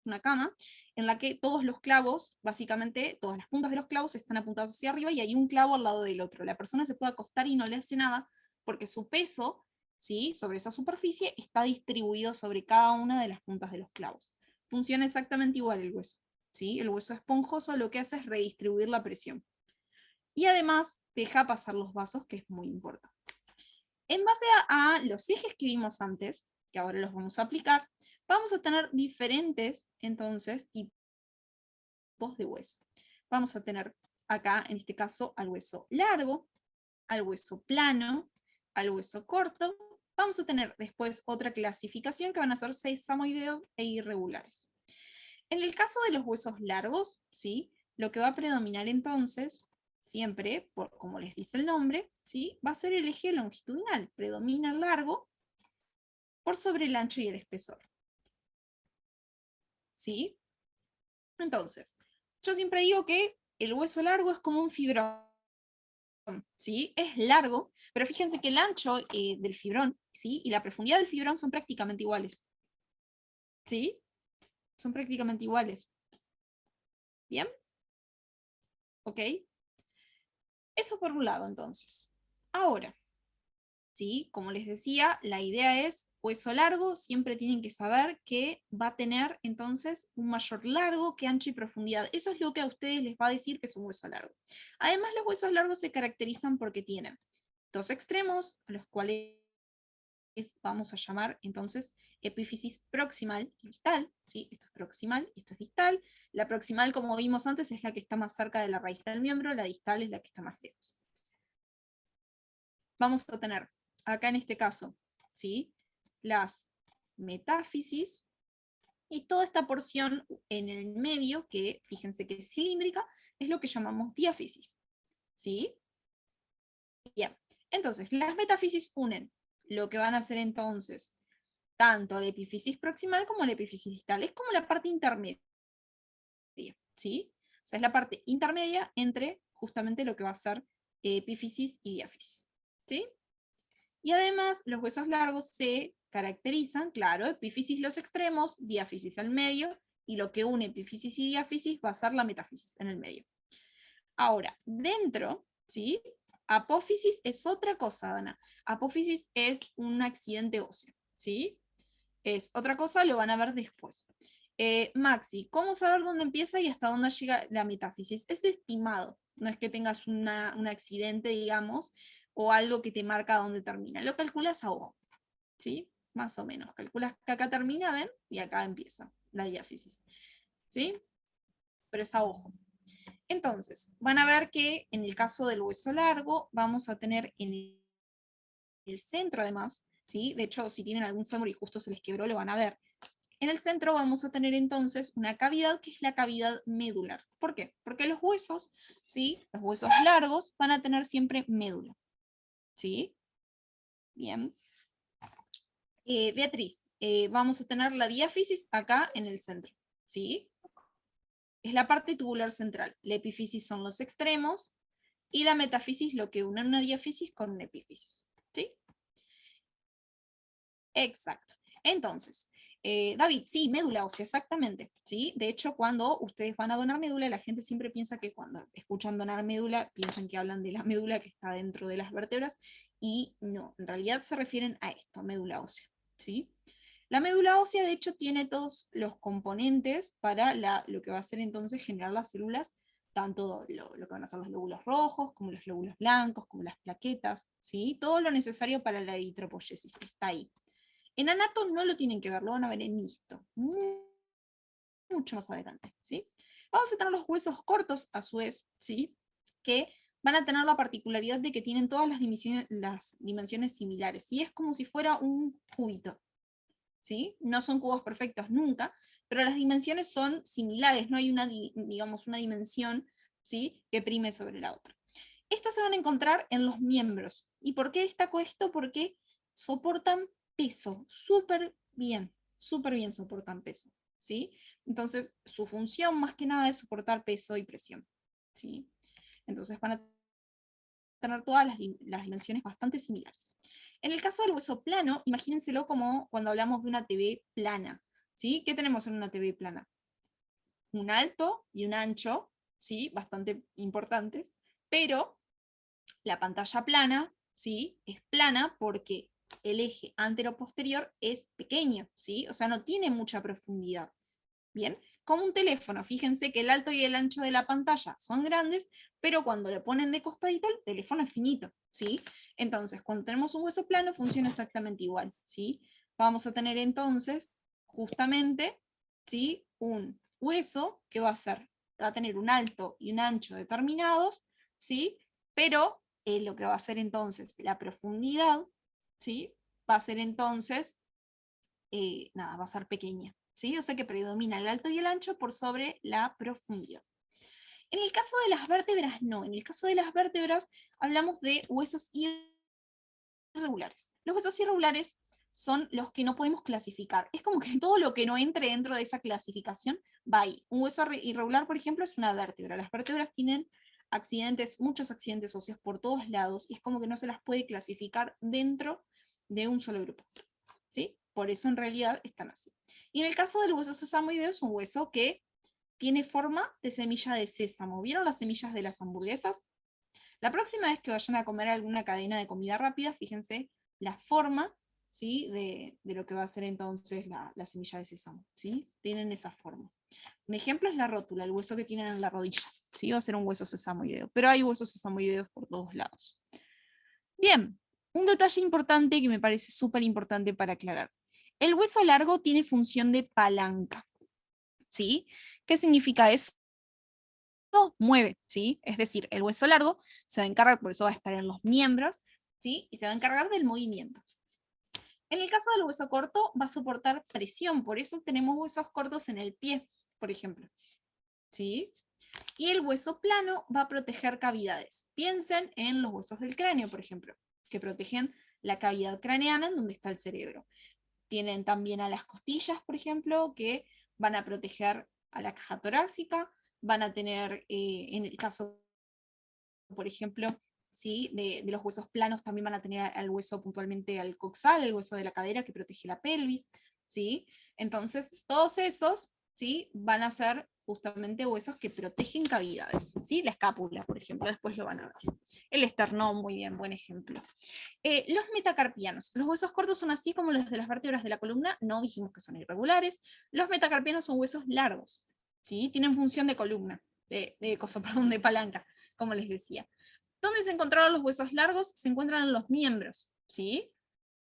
una cama en la que todos los clavos, básicamente todas las puntas de los clavos están apuntadas hacia arriba y hay un clavo al lado del otro. La persona se puede acostar y no le hace nada porque su peso, ¿sí?, sobre esa superficie está distribuido sobre cada una de las puntas de los clavos. Funciona exactamente igual el hueso, ¿sí? El hueso esponjoso lo que hace es redistribuir la presión. Y además deja pasar los vasos, que es muy importante. En base a los ejes que vimos antes, que ahora los vamos a aplicar, vamos a tener diferentes, entonces, tipos de hueso. Vamos a tener acá, en este caso, al hueso largo, al hueso plano, al hueso corto. Vamos a tener después otra clasificación que van a ser sesamoideos e irregulares. En el caso de los huesos largos, ¿sí?, lo que va a predominar entonces, siempre, como les dice el nombre, ¿sí?, va a ser el eje longitudinal. Predomina el largo por sobre el ancho y el espesor. ¿Sí? Entonces, yo siempre digo que el hueso largo es como un fibrón, ¿sí? Es largo, pero fíjense que el ancho del fibrón, ¿sí?, y la profundidad del fibrón son prácticamente iguales. ¿Sí? Son prácticamente iguales. ¿Bien? ¿Ok? Eso por un lado, entonces. Ahora, ¿sí?, como les decía, la idea es hueso largo, siempre tienen que saber que va a tener entonces un mayor largo que ancho y profundidad. Eso es lo que a ustedes les va a decir que es un hueso largo. Además, los huesos largos se caracterizan porque tienen dos extremos, a los cuales vamos a llamar entonces epífisis proximal y distal, ¿sí? Esto es proximal y esto es distal. La proximal, como vimos antes, es la que está más cerca de la raíz del miembro, la distal es la que está más lejos. Vamos a tener acá en este caso, ¿sí?, las metáfisis y toda esta porción en el medio, que fíjense que es cilíndrica, es lo que llamamos diáfisis. ¿Sí? Bien, entonces las metáfisis unen lo que van a hacer entonces tanto la epífisis proximal como la epífisis distal. Es como la parte intermedia, ¿sí? O sea, es la parte intermedia entre justamente lo que va a ser epífisis y diáfisis. ¿Sí? Y además, los huesos largos se caracterizan, claro, epífisis los extremos, diáfisis al medio, y lo que une epífisis y diáfisis va a ser la metáfisis en el medio. Ahora, dentro, ¿sí?, apófisis es otra cosa, Dana. Apófisis es un accidente óseo, ¿sí? Es otra cosa, lo van a ver después. Maxi, ¿cómo saber dónde empieza y hasta dónde llega la metáfisis? Es estimado, no es que tengas un accidente, digamos, o algo que te marca dónde termina. Lo calculas a ojo, ¿sí? Más o menos. Calculas que acá termina, ¿ven? Y acá empieza la diáfisis, ¿sí? Pero es a ojo. Entonces, van a ver que en el caso del hueso largo, vamos a tener en el centro además, ¿sí? De hecho, si tienen algún fémur y justo se les quebró, lo van a ver. En el centro vamos a tener entonces una cavidad que es la cavidad medular. ¿Por qué? Porque los huesos, ¿sí?, los huesos largos van a tener siempre médula. ¿Sí? Bien. Beatriz, vamos a tener la diáfisis acá en el centro. ¿Sí? Es la parte tubular central. La epífisis son los extremos y la metáfisis lo que une una diáfisis con una epífisis. ¿Sí? Exacto. Entonces, David, sí, médula ósea, exactamente. ¿Sí? De hecho, cuando ustedes van a donar médula, la gente siempre piensa que cuando escuchan donar médula, piensan que hablan de la médula que está dentro de las vértebras, y no, en realidad se refieren a esto, médula ósea. ¿Sí? La médula ósea, de hecho, tiene todos los componentes para lo que va a ser entonces generar las células, tanto lo que van a ser los glóbulos rojos, como los glóbulos blancos, como las plaquetas, ¿sí? Todo lo necesario para la eritropoyesis está ahí. En anato no lo tienen que ver, lo van a ver en histo, mucho más adelante, ¿sí? Vamos a tener los huesos cortos, a su vez, ¿sí?, que van a tener la particularidad de que tienen todas las dimensiones similares, ¿sí? Es como si fuera un cubito, ¿sí? No son cubos perfectos nunca, pero las dimensiones son similares, no hay una, digamos, una dimensión, ¿sí?, que prime sobre la otra. Estos se van a encontrar en los miembros. ¿Y por qué destaco esto? Porque soportan peso, súper bien soportan peso, ¿sí? Entonces, su función más que nada es soportar peso y presión, ¿sí? Entonces van a tener todas las dimensiones bastante similares. En el caso del hueso plano, imagínenselo como cuando hablamos de una TV plana, ¿sí? ¿Qué tenemos en una TV plana? Un alto y un ancho, ¿sí? Bastante importantes, pero la pantalla plana, ¿sí?, es plana porque el eje antero-posterior es pequeño, ¿sí? O sea, no tiene mucha profundidad. Bien, como un teléfono, fíjense que el alto y el ancho de la pantalla son grandes, pero cuando le ponen de costadito el teléfono es finito, ¿sí? Entonces, cuando tenemos un hueso plano funciona exactamente igual, ¿sí? Vamos a tener entonces, justamente, ¿sí?, un hueso que va a tener un alto y un ancho determinados, ¿sí? Pero lo que va a ser entonces la profundidad, ¿sí?, va a ser entonces, nada, va a ser pequeña, ¿sí? O sea que predomina el alto y el ancho por sobre la profundidad. En el caso de las vértebras, no. En el caso de las vértebras hablamos de huesos irregulares. Los huesos irregulares son los que no podemos clasificar. Es como que todo lo que no entre dentro de esa clasificación va ahí. Un hueso irregular, por ejemplo, es una vértebra. Las vértebras tienen accidentes, muchos accidentes óseos por todos lados, y es como que no se las puede clasificar dentro de un solo grupo, ¿sí? Por eso en realidad están así. Y en el caso del hueso sesamoideo es un hueso que tiene forma de semilla de sésamo. ¿Vieron las semillas de las hamburguesas? La próxima vez que vayan a comer alguna cadena de comida rápida, fíjense la forma, ¿sí?, de lo que va a ser entonces la semilla de sésamo, ¿sí? Tienen esa forma. Un ejemplo es la rótula, el hueso que tienen en la rodilla, ¿sí? Va a ser un hueso sesamoideo, pero hay huesos sesamoideos por todos lados. Bien, un detalle importante que me parece súper importante para aclarar. El hueso largo tiene función de palanca, ¿sí? ¿Qué significa eso? Mueve, ¿sí? Es decir, el hueso largo se va a encargar, por eso va a estar en los miembros, ¿sí? Y se va a encargar del movimiento. En el caso del hueso corto, va a soportar presión, por eso tenemos huesos cortos en el pie, por ejemplo, ¿sí? Y el hueso plano va a proteger cavidades. Piensen en los huesos del cráneo, por ejemplo, que protegen la cavidad craneana en donde está el cerebro. Tienen también a las costillas, por ejemplo, que van a proteger a la caja torácica, van a tener, en el caso, por ejemplo, ¿sí?, de los huesos planos, también van a tener al hueso puntualmente al coxal, el hueso de la cadera que protege la pelvis, ¿sí? Entonces, todos esos, ¿sí?, van a ser justamente huesos que protegen cavidades, ¿sí? La escápula, por ejemplo, después lo van a ver. El esternón, muy bien, buen ejemplo. Los metacarpianos. Los huesos cortos son así como los de las vértebras de la columna, no dijimos que son irregulares. Los metacarpianos son huesos largos, ¿sí? Tienen función de columna, perdón, de palanca, como les decía. ¿Dónde se encontraron los huesos largos? Se encuentran en los miembros, ¿sí?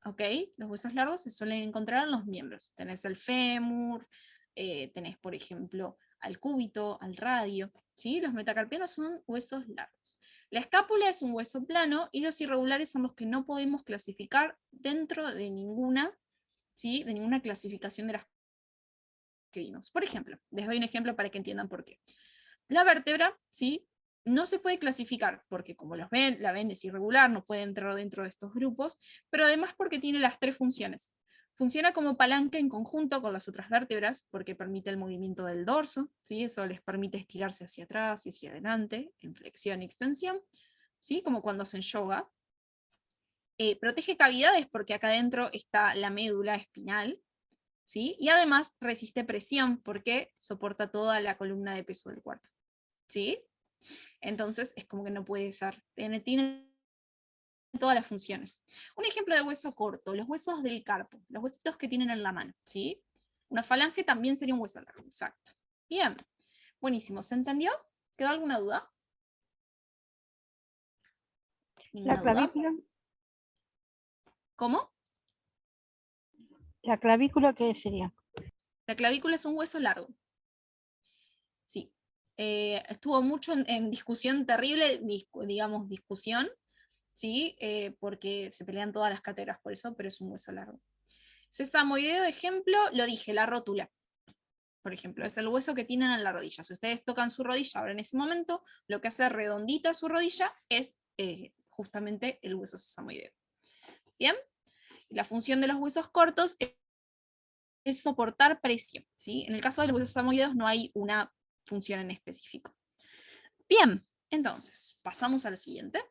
¿Ok? Los huesos largos se suelen encontrar en los miembros. Tenés el fémur, tenés, por ejemplo, al cúbito, al radio, ¿sí? Los metacarpianos son huesos largos. La escápula es un hueso plano y los irregulares son los que no podemos clasificar dentro de ninguna, ¿sí?, de ninguna clasificación de las que vimos. Por ejemplo, les doy un ejemplo para que entiendan por qué. La vértebra, ¿sí?, no se puede clasificar porque como la ven es irregular, no puede entrar dentro de estos grupos, pero además porque tiene las tres funciones. Funciona como palanca en conjunto con las otras vértebras porque permite el movimiento del dorso, ¿sí? Eso les permite estirarse hacia atrás y hacia adelante, en flexión y extensión, ¿sí?, como cuando hacen yoga. Protege cavidades porque acá adentro está la médula espinal, ¿sí? Y además resiste presión porque soporta toda la columna de peso del cuerpo, ¿sí? Entonces es como que no puede ser, tiene todas las funciones. Un ejemplo de hueso corto, los huesos del carpo, los huesitos que tienen en la mano, ¿sí? Una falange también sería un hueso largo, exacto. Bien, buenísimo, ¿se entendió? ¿Quedó alguna duda? La ¿Ninguna duda? clavícula, ¿Cómo? la clavícula, ¿qué sería? La clavícula es un hueso largo. Sí. estuvo mucho en discusión terrible, digamos discusión, ¿sí? Porque se pelean todas las cátedras por eso, pero es un hueso largo. Sesamoideo, ejemplo, lo dije, la rótula. Por ejemplo, es el hueso que tienen en la rodilla. Si ustedes tocan su rodilla ahora en ese momento, lo que hace redondita su rodilla es justamente el hueso sesamoideo. ¿Bien? La función de los huesos cortos es soportar presión, ¿sí? En el caso de los huesos sesamoideos no hay una función en específico. Bien, entonces, pasamos al siguiente.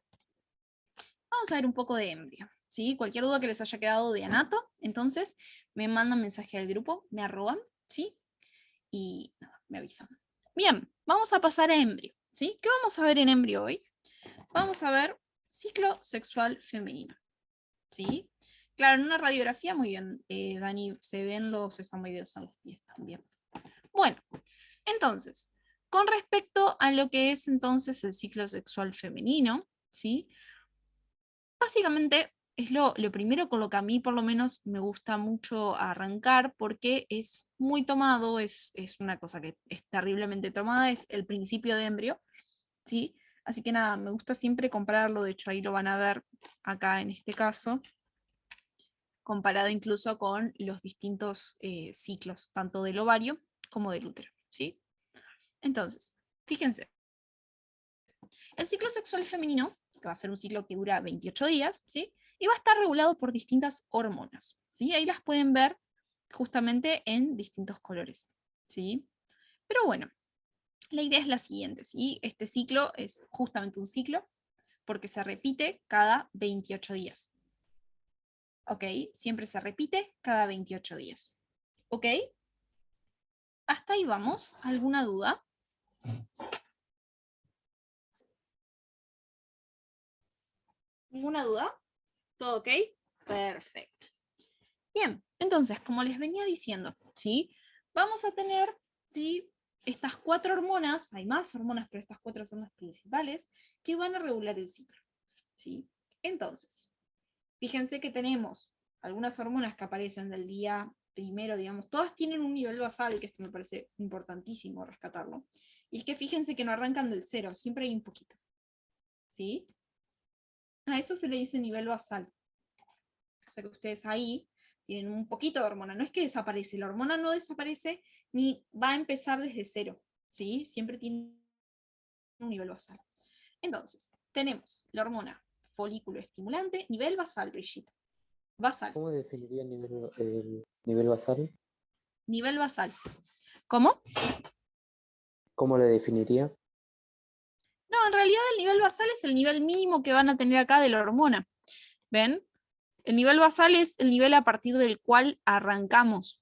Vamos a ver un poco de embrio, ¿sí? Cualquier duda que les haya quedado de anato, entonces me mandan mensaje al grupo, me arroban, ¿sí? Y nada, me avisan. Bien, vamos a pasar a embrio, ¿sí? ¿Qué vamos a ver en embrio hoy? Vamos a ver ciclo sexual femenino, ¿sí? Claro, en una radiografía, muy bien, Dani, se ven los sesamoideos en los pies también. Bueno, entonces, con respecto a lo que es entonces el ciclo sexual femenino, ¿sí? Básicamente es lo primero con lo que a mí por lo menos me gusta mucho arrancar porque es muy tomado, es una cosa que es terriblemente tomada, es el principio de embrio, ¿sí? Así que nada, me gusta siempre compararlo, de hecho ahí lo van a ver acá en este caso, comparado incluso con los distintos ciclos, tanto del ovario como del útero, ¿sí? Entonces, fíjense, el ciclo sexual femenino, que va a ser un ciclo que dura 28 días, ¿sí? Y va a estar regulado por distintas hormonas, ¿sí? Ahí las pueden ver justamente en distintos colores, ¿sí? Pero bueno, la idea es la siguiente, ¿sí? Este ciclo es justamente un ciclo porque se repite cada 28 días. ¿Ok? Siempre se repite cada 28 días. ¿Ok? ¿Hasta ahí vamos? ¿Alguna duda? ¿Ninguna duda? ¿Todo ok? Perfecto. Bien, entonces, como les venía diciendo, ¿sí? Vamos a tener, ¿sí? Estas 4 hormonas, hay más hormonas, pero estas 4 son las principales, que van a regular el ciclo, ¿sí? Entonces, fíjense que tenemos algunas hormonas que aparecen del día primero, digamos, todas tienen un nivel basal, que esto me parece importantísimo rescatarlo, y es que fíjense que no arrancan del cero, siempre hay un poquito, ¿sí? A eso se le dice nivel basal. O sea que ustedes ahí tienen un poquito de hormona. No es que desaparece, la hormona no desaparece ni va a empezar desde cero, ¿sí? Siempre tiene un nivel basal. Entonces, tenemos la hormona folículo estimulante, nivel basal, Brigitte. Basal. ¿Cómo definiría el nivel basal? Nivel basal. ¿Cómo? ¿Cómo lo definiría? No, en realidad el nivel basal es el nivel mínimo que van a tener acá de la hormona. ¿Ven? El nivel basal es el nivel a partir del cual arrancamos,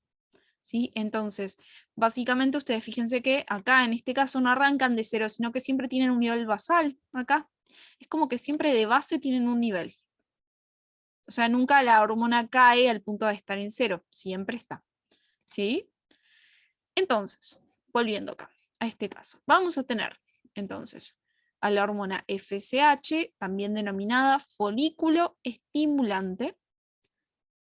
¿sí? Entonces, básicamente ustedes fíjense que acá en este caso no arrancan de cero, sino que siempre tienen un nivel basal acá. Es como que siempre de base tienen un nivel. O sea, nunca la hormona cae al punto de estar en cero, siempre está, ¿sí? Entonces, volviendo acá a este caso, vamos a tener entonces a la hormona FSH, también denominada folículo estimulante,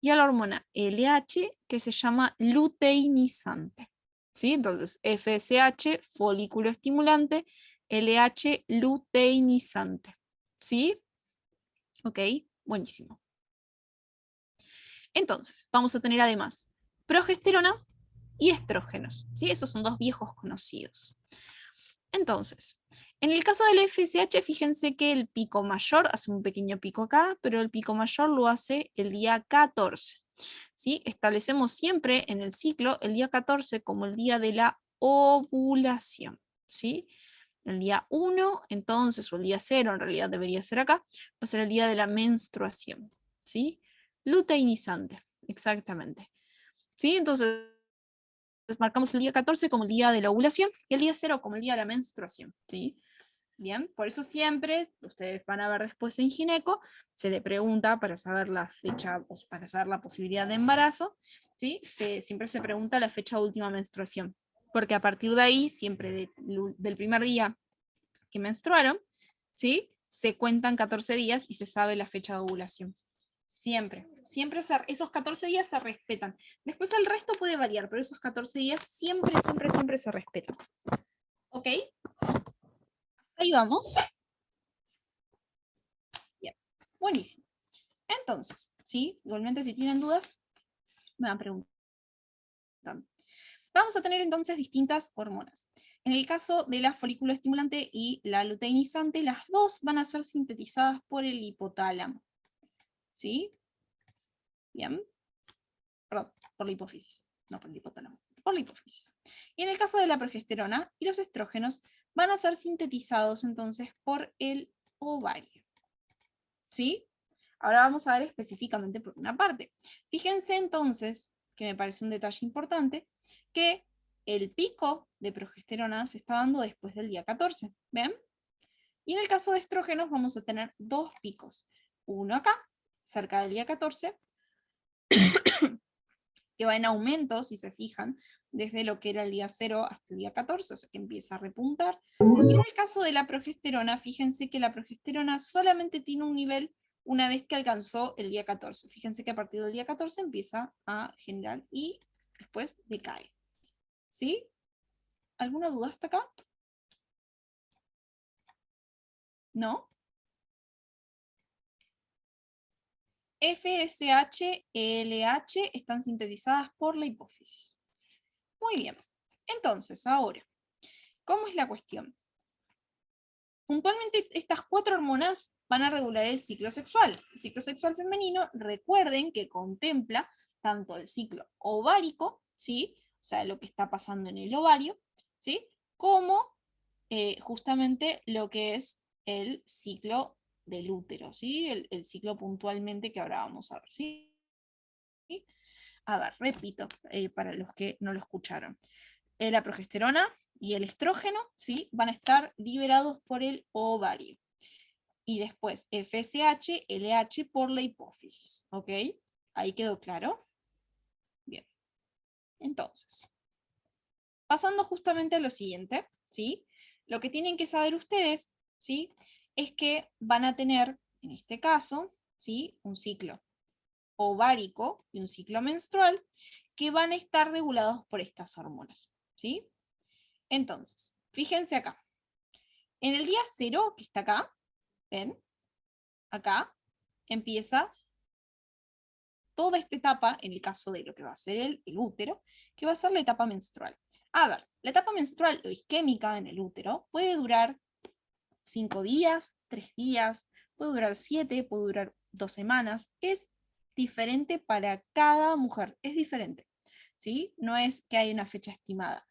y a la hormona LH, que se llama luteinizante. ¿Sí? Entonces, FSH, folículo estimulante, LH, luteinizante. ¿Sí? Ok, buenísimo. Entonces, vamos a tener además progesterona y estrógenos. ¿Sí? Esos son dos viejos conocidos. Entonces, en el caso del FSH, fíjense que el pico mayor, hace un pequeño pico acá, pero el pico mayor lo hace el día 14. ¿Sí? Establecemos siempre en el ciclo el día 14 como el día de la ovulación. ¿Sí? El día 1, entonces, o el día 0, en realidad debería ser acá, va a ser el día de la menstruación. ¿Sí? Luteinizante, exactamente. ¿Sí? Entonces, marcamos el día 14 como el día de la ovulación y el día 0 como el día de la menstruación, ¿sí? Bien, por eso siempre, ustedes van a ver después en gineco, se le pregunta para saber la fecha, para saber la posibilidad de embarazo, ¿sí? Siempre se pregunta la fecha de última menstruación, porque a partir de ahí, siempre del primer día que menstruaron, ¿sí? Se cuentan 14 días y se sabe la fecha de ovulación. Siempre, siempre esos 14 días se respetan. Después el resto puede variar, pero esos 14 días siempre, siempre, siempre se respetan. ¿Ok? Ahí vamos. Bien, buenísimo. Entonces, ¿sí? Igualmente si tienen dudas, me van preguntando. Vamos a tener entonces distintas hormonas. En el caso de la folículo estimulante y la luteinizante, las dos van a ser sintetizadas por el hipotálamo. ¿Sí? Bien. Perdón, por la hipófisis. No por el hipotálamo, por la hipófisis. Y en el caso de la progesterona y los estrógenos, van a ser sintetizados entonces por el ovario. ¿Sí? Ahora vamos a ver específicamente por una parte. Fíjense entonces, que me parece un detalle importante, que el pico de progesterona se está dando después del día 14. ¿Ven? Y en el caso de estrógenos vamos a tener dos picos. Uno acá, cerca del día 14, que va en aumento, si se fijan, desde lo que era el día 0 hasta el día 14, o sea que empieza a repuntar. Y en el caso de la progesterona, fíjense que la progesterona solamente tiene un nivel una vez que alcanzó el día 14. Fíjense que a partir del día 14 empieza a generar y después decae. ¿Sí? ¿Alguna duda hasta acá? ¿No? FSH, LH están sintetizadas por la hipófisis. Muy bien. Entonces, ahora, ¿cómo es la cuestión? Puntualmente estas cuatro hormonas van a regular el ciclo sexual. El ciclo sexual femenino, recuerden que contempla tanto el ciclo ovárico, ¿sí? O sea, lo que está pasando en el ovario, ¿sí? Como justamente lo que es el ciclo del útero, ¿sí? El ciclo puntualmente que ahora vamos a ver, ¿sí? A ver, repito, para los que no lo escucharon. La progesterona y el estrógeno, ¿sí? Van a estar liberados por el ovario. Y después FSH, LH por la hipófisis, ¿ok? ¿Ahí quedó claro? Bien. Entonces, pasando justamente a lo siguiente, ¿sí? Lo que tienen que saber ustedes, ¿sí? Es que van a tener, en este caso, ¿sí? Un ciclo ovárico y un ciclo menstrual que van a estar regulados por estas hormonas, ¿sí? Entonces, fíjense acá. En el día 0, que está acá, ¿ven? Acá empieza toda esta etapa, en el caso de lo que va a ser el útero, que va a ser la etapa menstrual. A ver, la etapa menstrual o isquémica en el útero puede durar 5 días, 3 días, puede durar 7, puede durar 2 semanas. Es diferente para cada mujer, es diferente, ¿sí? No es que hay una fecha estimada.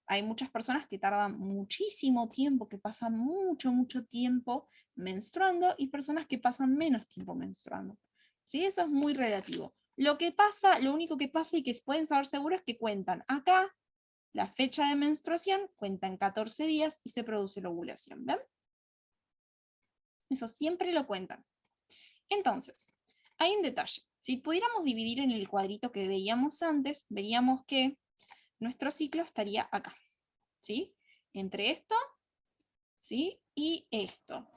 Hay muchas personas que tardan muchísimo tiempo, que pasan mucho tiempo menstruando, y personas que pasan menos tiempo menstruando. ¿Sí? Eso es muy relativo. Lo que pasa, lo único que pasa y que pueden saber seguro es que cuentan acá la fecha de menstruación, cuentan 14 días y se produce la ovulación. ¿Ven? Eso siempre lo cuentan. Entonces, hay un detalle. Si pudiéramos dividir en el cuadrito que veíamos antes, veríamos que nuestro ciclo estaría acá, ¿sí? Entre esto, ¿sí? Y esto.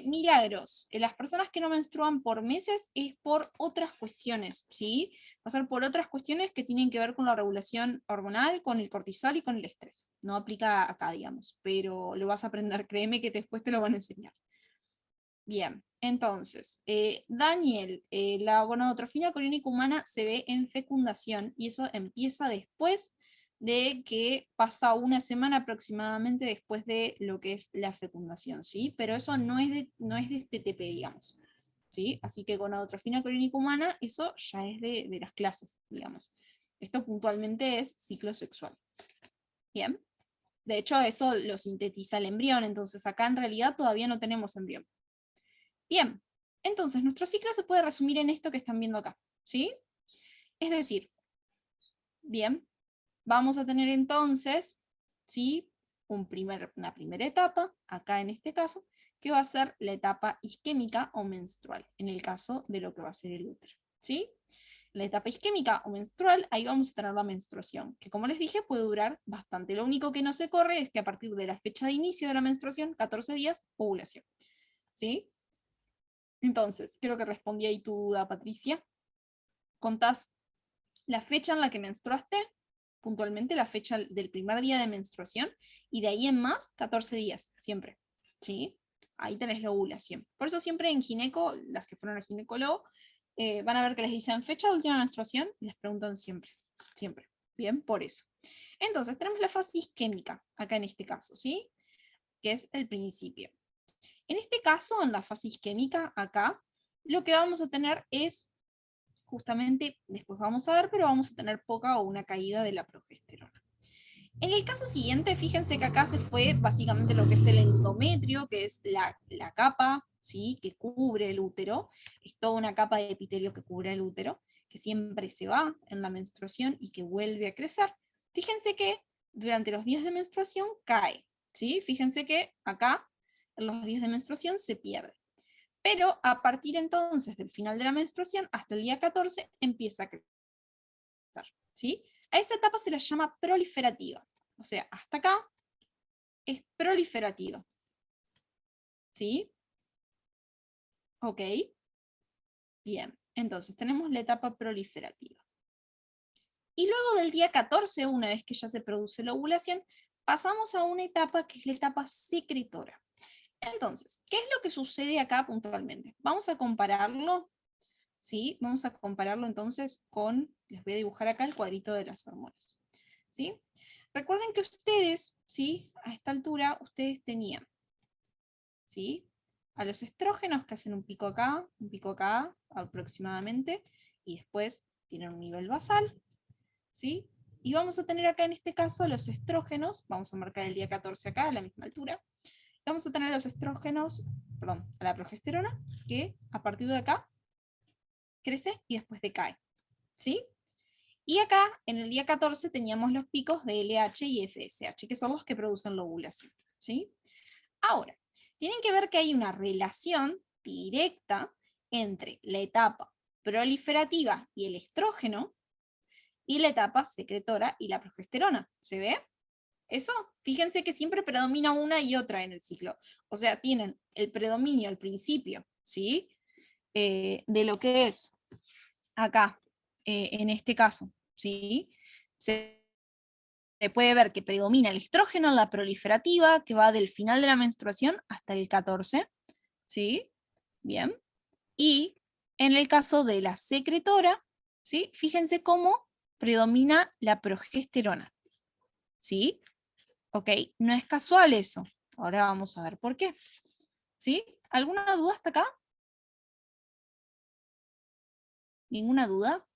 Milagros. Las personas que no menstruan por meses es por otras cuestiones, ¿sí? Va a ser por otras cuestiones que tienen que ver con la regulación hormonal, con el cortisol y con el estrés. No aplica acá, digamos, pero lo vas a aprender, créeme que después te lo van a enseñar. Bien, entonces, Daniel, la gonadotrofina coriónica humana se ve en fecundación y eso empieza después de que pasa una semana aproximadamente después de lo que es la fecundación, ¿sí? Pero eso no es de TTP, digamos, ¿sí? Así que gonadotrofina coriónica humana, eso ya es de las clases, digamos. Esto puntualmente es ciclo sexual. Bien. De hecho, eso lo sintetiza el embrión, entonces acá en realidad todavía no tenemos embrión. Bien, entonces nuestro ciclo se puede resumir en esto que están viendo acá, ¿sí? Es decir, bien, vamos a tener entonces, ¿sí? Una primera etapa, acá en este caso, que va a ser la etapa isquémica o menstrual, en el caso de lo que va a ser el útero, ¿sí? La etapa isquémica o menstrual, ahí vamos a tener la menstruación, que como les dije puede durar bastante. Lo único que no se corre es que a partir de la fecha de inicio de la menstruación, 14 días, ovulación, ¿sí? Entonces, creo que respondí ahí tu duda, Patricia. Contás la fecha en la que menstruaste, puntualmente la fecha del primer día de menstruación, y de ahí en más, 14 días, siempre. ¿sí? Ahí tenés la ovulación. Por eso siempre en gineco, las que fueron al ginecólogo, van a ver que les dicen fecha de última menstruación y les preguntan siempre, siempre. Bien, por eso. Entonces, tenemos la fase isquémica, acá en este caso, ¿sí? Que es el principio. En este caso, en la fase isquémica, acá, lo que vamos a tener es, justamente, después vamos a ver, pero vamos a tener poca o una caída de la progesterona. En el caso siguiente, fíjense que acá se fue básicamente lo que es el endometrio, que es la capa, ¿sí? Que cubre el útero. Es toda una capa de epitelio que cubre el útero, que siempre se va en la menstruación y que vuelve a crecer. Fíjense que durante los días de menstruación cae, ¿sí? Fíjense que acá, en los días de menstruación, se pierde. Pero a partir entonces del final de la menstruación, hasta el día 14, empieza a crecer, ¿sí? A esa etapa se la llama proliferativa. O sea, hasta acá es proliferativa. ¿Sí? Ok. Bien, entonces tenemos la etapa proliferativa. Y luego del día 14, una vez que ya se produce la ovulación, pasamos a una etapa que es la etapa secretora. Entonces, ¿qué es lo que sucede acá puntualmente? Vamos a compararlo, ¿sí? Vamos a compararlo entonces con, les voy a dibujar acá el cuadrito de las hormonas, ¿sí? Recuerden que ustedes, ¿sí? A esta altura, ustedes tenían, ¿sí? A los estrógenos que hacen un pico acá aproximadamente, y después tienen un nivel basal, ¿sí? Y vamos a tener acá en este caso a los estrógenos, vamos a marcar el día 14 acá, a la misma altura, vamos a tener a los estrógenos, perdón, a la progesterona, que a partir de acá crece y después decae, ¿sí? Y acá, en el día 14, teníamos los picos de LH y FSH, que son los que producen la ovulación, ¿sí? Ahora, tienen que ver que hay una relación directa entre la etapa proliferativa y el estrógeno y la etapa secretora y la progesterona. ¿Se ve? Eso, fíjense que siempre predomina una y otra en el ciclo. O sea, tienen el predominio al principio, ¿sí? De lo que es acá, en este caso, ¿sí? Se puede ver que predomina el estrógeno en la proliferativa, que va del final de la menstruación hasta el 14, ¿sí? Bien. Y en el caso de la secretora, ¿sí? Fíjense cómo predomina la progesterona, ¿sí? Ok, no es casual eso. Ahora vamos a ver por qué, ¿sí? ¿Alguna duda hasta acá? ¿Ninguna duda?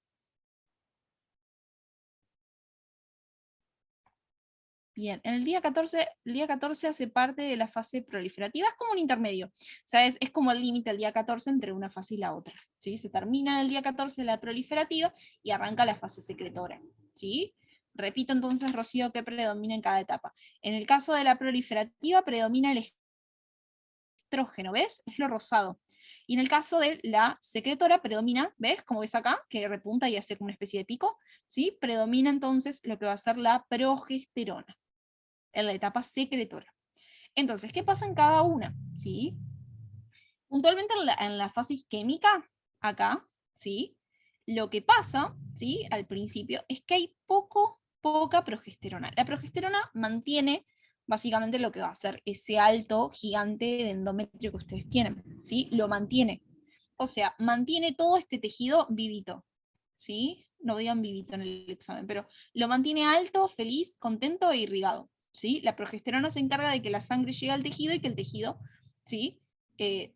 Bien, en el día 14 hace parte de la fase proliferativa, es como un intermedio, o sea, es como el límite el día 14 entre una fase y la otra, ¿sí? Se termina el día 14 la proliferativa y arranca la fase secretora, ¿sí? Repito entonces, Rocío, qué predomina en cada etapa. En el caso de la proliferativa predomina el estrógeno, ¿ves? Es lo rosado. Y en el caso de la secretora predomina, ¿ves? Como ves acá, que repunta y hace como una especie de pico, ¿sí? Predomina entonces lo que va a ser la progesterona en la etapa secretora. Entonces, ¿qué pasa en cada una? ¿Sí? Puntualmente en la fase isquémica, acá, ¿sí? Lo que pasa, ¿sí? Al principio, es que hay poca progesterona. La progesterona mantiene básicamente lo que va a ser ese alto gigante de endometrio que ustedes tienen, ¿sí? Lo mantiene. O sea, mantiene todo este tejido vivito, ¿sí? No digan vivito en el examen, pero lo mantiene alto, feliz, contento e irrigado, ¿sí? La progesterona se encarga de que la sangre llegue al tejido y que el tejido, ¿sí?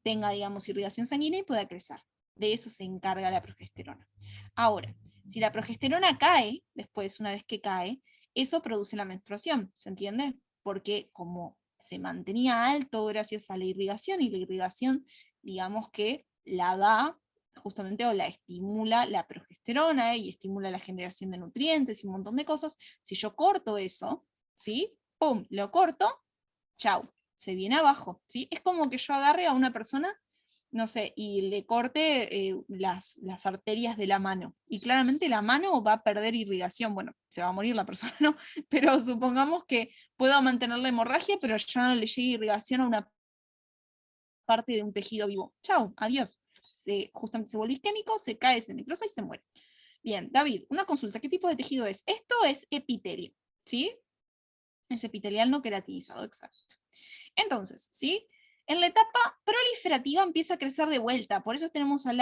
Tenga, digamos, irrigación sanguínea y pueda crecer. De eso se encarga la progesterona. Ahora, si la progesterona cae, después, una vez que cae, eso produce la menstruación, ¿se entiende? Porque como se mantenía alto gracias a la irrigación, y la irrigación, digamos que la da justamente o la estimula la progesterona y estimula la generación de nutrientes y un montón de cosas. Si yo corto eso, ¿sí? ¡Pum! Lo corto, chau, se viene abajo, ¿sí? Es como que yo agarre a una persona, no sé, y le corte las arterias de la mano. Y claramente la mano va a perder irrigación. Bueno, se va a morir la persona, ¿no? Pero supongamos que puedo mantener la hemorragia, pero ya no le llegue irrigación a una parte de un tejido vivo. Chau, adiós. Justamente se vuelve isquémico, se cae, se necrosa y se muere. Bien, David, una consulta. ¿Qué tipo de tejido es? Esto es epitelio, ¿sí? Es epitelial no queratinizado, exacto. Entonces, ¿sí? En la etapa proliferativa empieza a crecer de vuelta, por eso tenemos a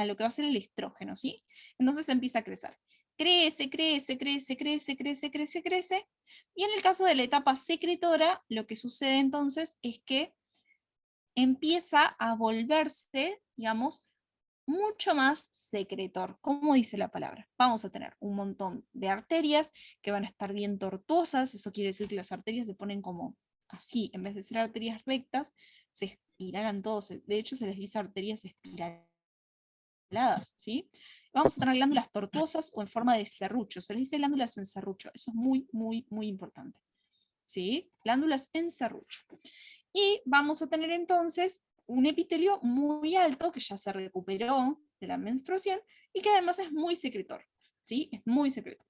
lo que va a ser el estrógeno, ¿sí? Entonces empieza a crecer. Crece, crece, crece, crece, crece, crece, crece. Y en el caso de la etapa secretora, lo que sucede entonces es que empieza a volverse, digamos, mucho más secretor. ¿Cómo dice la palabra? Vamos a tener un montón de arterias que van a estar bien tortuosas, eso quiere decir que las arterias se ponen como así, en vez de ser arterias rectas, se espiralan todos, de hecho se les dice arterias espiraladas, ¿sí? Vamos a tener glándulas tortuosas o en forma de serrucho, se les dice glándulas en serrucho, eso es muy, muy, muy importante, ¿sí? Glándulas en serrucho. Y vamos a tener entonces un epitelio muy alto que ya se recuperó de la menstruación y que además es muy secretor, ¿sí? Es muy secretor,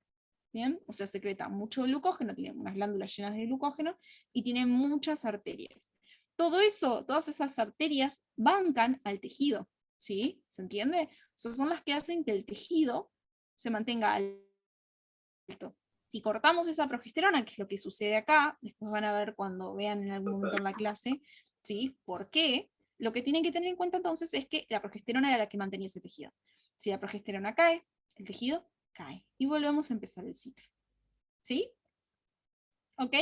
¿bien? O sea, secreta mucho glucógeno, tiene unas glándulas llenas de glucógeno y tiene muchas arterias. Todo eso, todas esas arterias bancan al tejido, ¿sí? ¿Se entiende? O sea, son las que hacen que el tejido se mantenga alto. Si cortamos esa progesterona, que es lo que sucede acá, después van a ver cuando vean en algún momento en la clase, ¿sí? ¿Por qué? Lo que tienen que tener en cuenta entonces es que la progesterona era la que mantenía ese tejido. Si la progesterona cae, el tejido cae. Y volvemos a empezar el ciclo. ¿Sí? ¿Ok?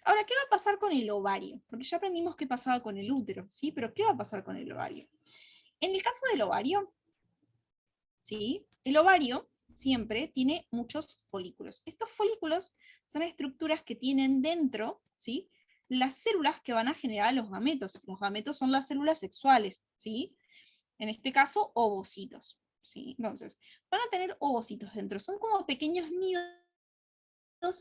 Ahora, ¿qué va a pasar con el ovario? Porque ya aprendimos qué pasaba con el útero, ¿sí? Pero ¿qué va a pasar con el ovario? En el caso del ovario, ¿sí? El ovario siempre tiene muchos folículos. Estos folículos son estructuras que tienen dentro, ¿sí?, las células que van a generar los gametos. Los gametos son las células sexuales, ¿sí? En este caso, ovocitos, ¿sí? Entonces, van a tener ovocitos dentro. Son como pequeños nidos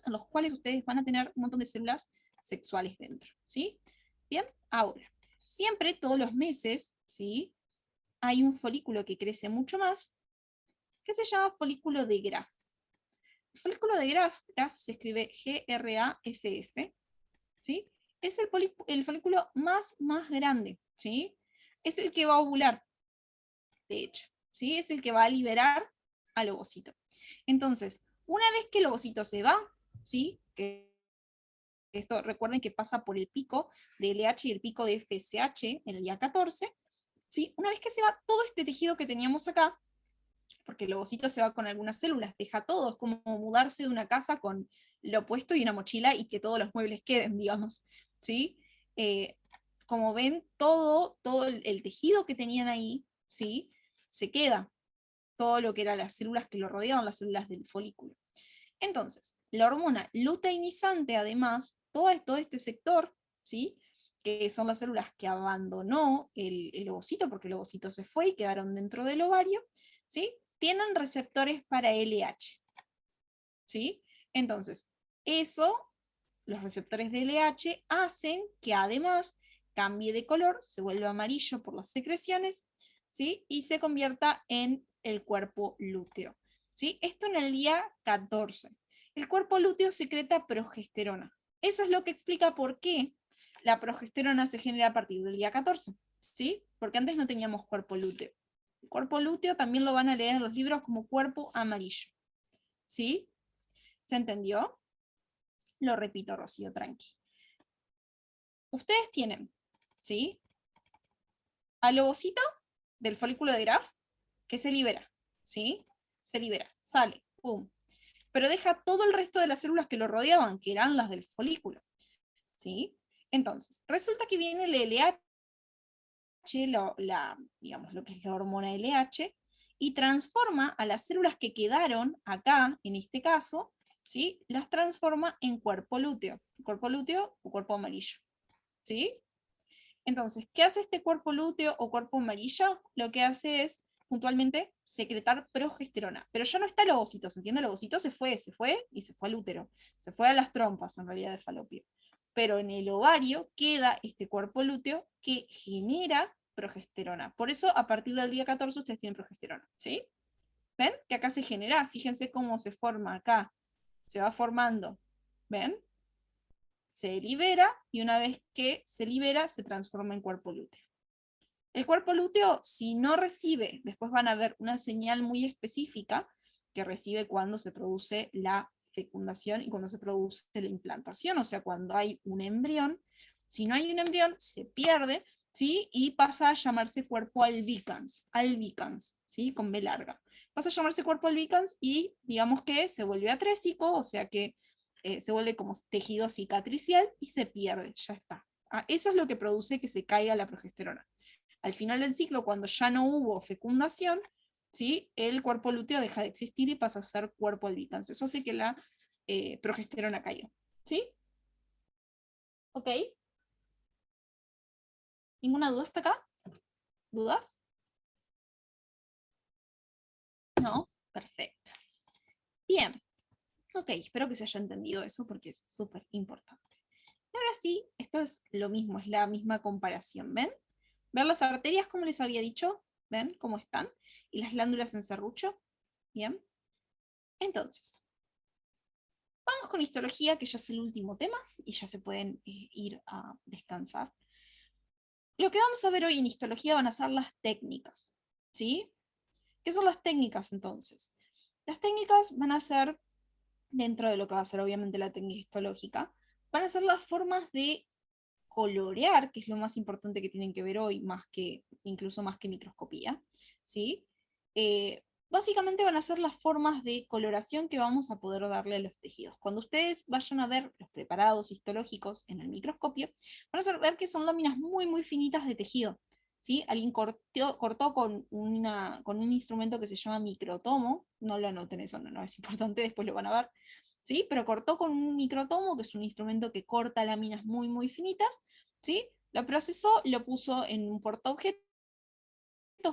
en los cuales ustedes van a tener un montón de células sexuales dentro, ¿sí? Bien, ahora, siempre, todos los meses, ¿sí?, hay un folículo que crece mucho más, que se llama folículo de Graf. El folículo de Graf se escribe G-R-A-F-F, ¿sí? Es el folículo más grande, ¿sí? Es el que va a ovular, de hecho, ¿sí? Es el que va a liberar al ovocito. Entonces, una vez que el ovocito se va, ¿sí? Que esto recuerden que pasa por el pico de LH y el pico de FSH en el día 14, ¿sí? Una vez que se va todo este tejido que teníamos acá, porque el ovocito se va con algunas células, deja todo, es como mudarse de una casa con lo opuesto y una mochila y que todos los muebles queden, digamos, ¿sí? Como ven, todo el tejido que tenían ahí, ¿sí?, se queda, todo lo que eran las células que lo rodeaban, las células del folículo. Entonces, la hormona luteinizante, además, todo este sector, ¿sí?, que son las células que abandonó el ovocito, porque el ovocito se fue y quedaron dentro del ovario, ¿sí?, tienen receptores para LH, ¿sí? Entonces, los receptores de LH hacen que además cambie de color, se vuelva amarillo por las secreciones, ¿sí?, y se convierta en el cuerpo lúteo, ¿sí? Esto en el día 14. El cuerpo lúteo secreta progesterona. Eso es lo que explica por qué la progesterona se genera a partir del día 14, ¿sí? Porque antes no teníamos cuerpo lúteo. El cuerpo lúteo también lo van a leer en los libros como cuerpo amarillo, ¿sí? ¿Se entendió? Lo repito, Rocío, tranqui. Ustedes tienen, ¿sí?, al ovocito del folículo de Graf, que se libera, ¿sí? Se libera, sale, pum. Pero deja todo el resto de las células que lo rodeaban, que eran las del folículo, ¿sí? Entonces, resulta que viene el LH, digamos, lo que es la hormona LH, y transforma a las células que quedaron acá, en este caso, ¿sí?, las transforma en cuerpo lúteo o cuerpo amarillo, ¿sí? Entonces, ¿qué hace este cuerpo lúteo o cuerpo amarillo? Lo que hace es, puntualmente, secretar progesterona. Pero ya no está el ovocito, ¿se entiende? El ovocito se fue y se fue al útero. Se fue a las trompas, en realidad, de falopio. Pero en el ovario queda este cuerpo lúteo que genera progesterona. Por eso, a partir del día 14, ustedes tienen progesterona, ¿sí? ¿Ven? Que acá se genera. Fíjense cómo se forma acá. Se va formando. ¿Ven? Se libera y una vez que se libera se transforma en cuerpo lúteo. El cuerpo lúteo, si no recibe, después van a ver una señal muy específica que recibe cuando se produce la fecundación y cuando se produce la implantación, o sea, cuando hay un embrión. Si no hay un embrión, se pierde ¿sí? Y pasa a llamarse cuerpo albicans, ¿sí? Con B larga. Pasa a llamarse cuerpo albicans y digamos que se vuelve atrésico, o sea que se vuelve como tejido cicatricial y se pierde, ya está. Eso es lo que produce que se caiga la progesterona. Al final del ciclo, cuando ya no hubo fecundación, ¿sí? El cuerpo lúteo deja de existir y pasa a ser cuerpo albicans. Eso hace que la progesterona caiga. ¿Sí? ¿Ok? ¿Ninguna duda hasta acá? ¿Dudas? No, perfecto. Bien, ok, espero que se haya entendido eso porque es súper importante. Y ahora sí, esto es lo mismo, es la misma comparación, ¿ven? ¿Ver las arterias como les había dicho? ¿Ven cómo están? Y las glándulas en serrucho. Bien. Entonces, vamos con histología, que ya es el último tema, y ya se pueden ir a descansar. Lo que vamos a ver hoy en histología van a ser las técnicas, ¿sí? ¿Qué son las técnicas entonces? Las técnicas van a ser, dentro de lo que va a ser obviamente la técnica histológica, van a ser las formas de colorear, que es lo más importante que tienen que ver hoy, incluso más que microscopía, ¿sí? Básicamente van a ser las formas de coloración que vamos a poder darle a los tejidos. Cuando ustedes vayan a ver los preparados histológicos en el microscopio, van a ver que son láminas muy, muy finitas de tejido. ¿Sí? Alguien cortó con un instrumento que se llama microtomo, no lo anoten, eso no es importante, después lo van a ver, ¿sí? Pero cortó con un microtomo, que es un instrumento que corta láminas muy, muy finitas, ¿sí? Lo procesó, lo puso en un portaobjetos,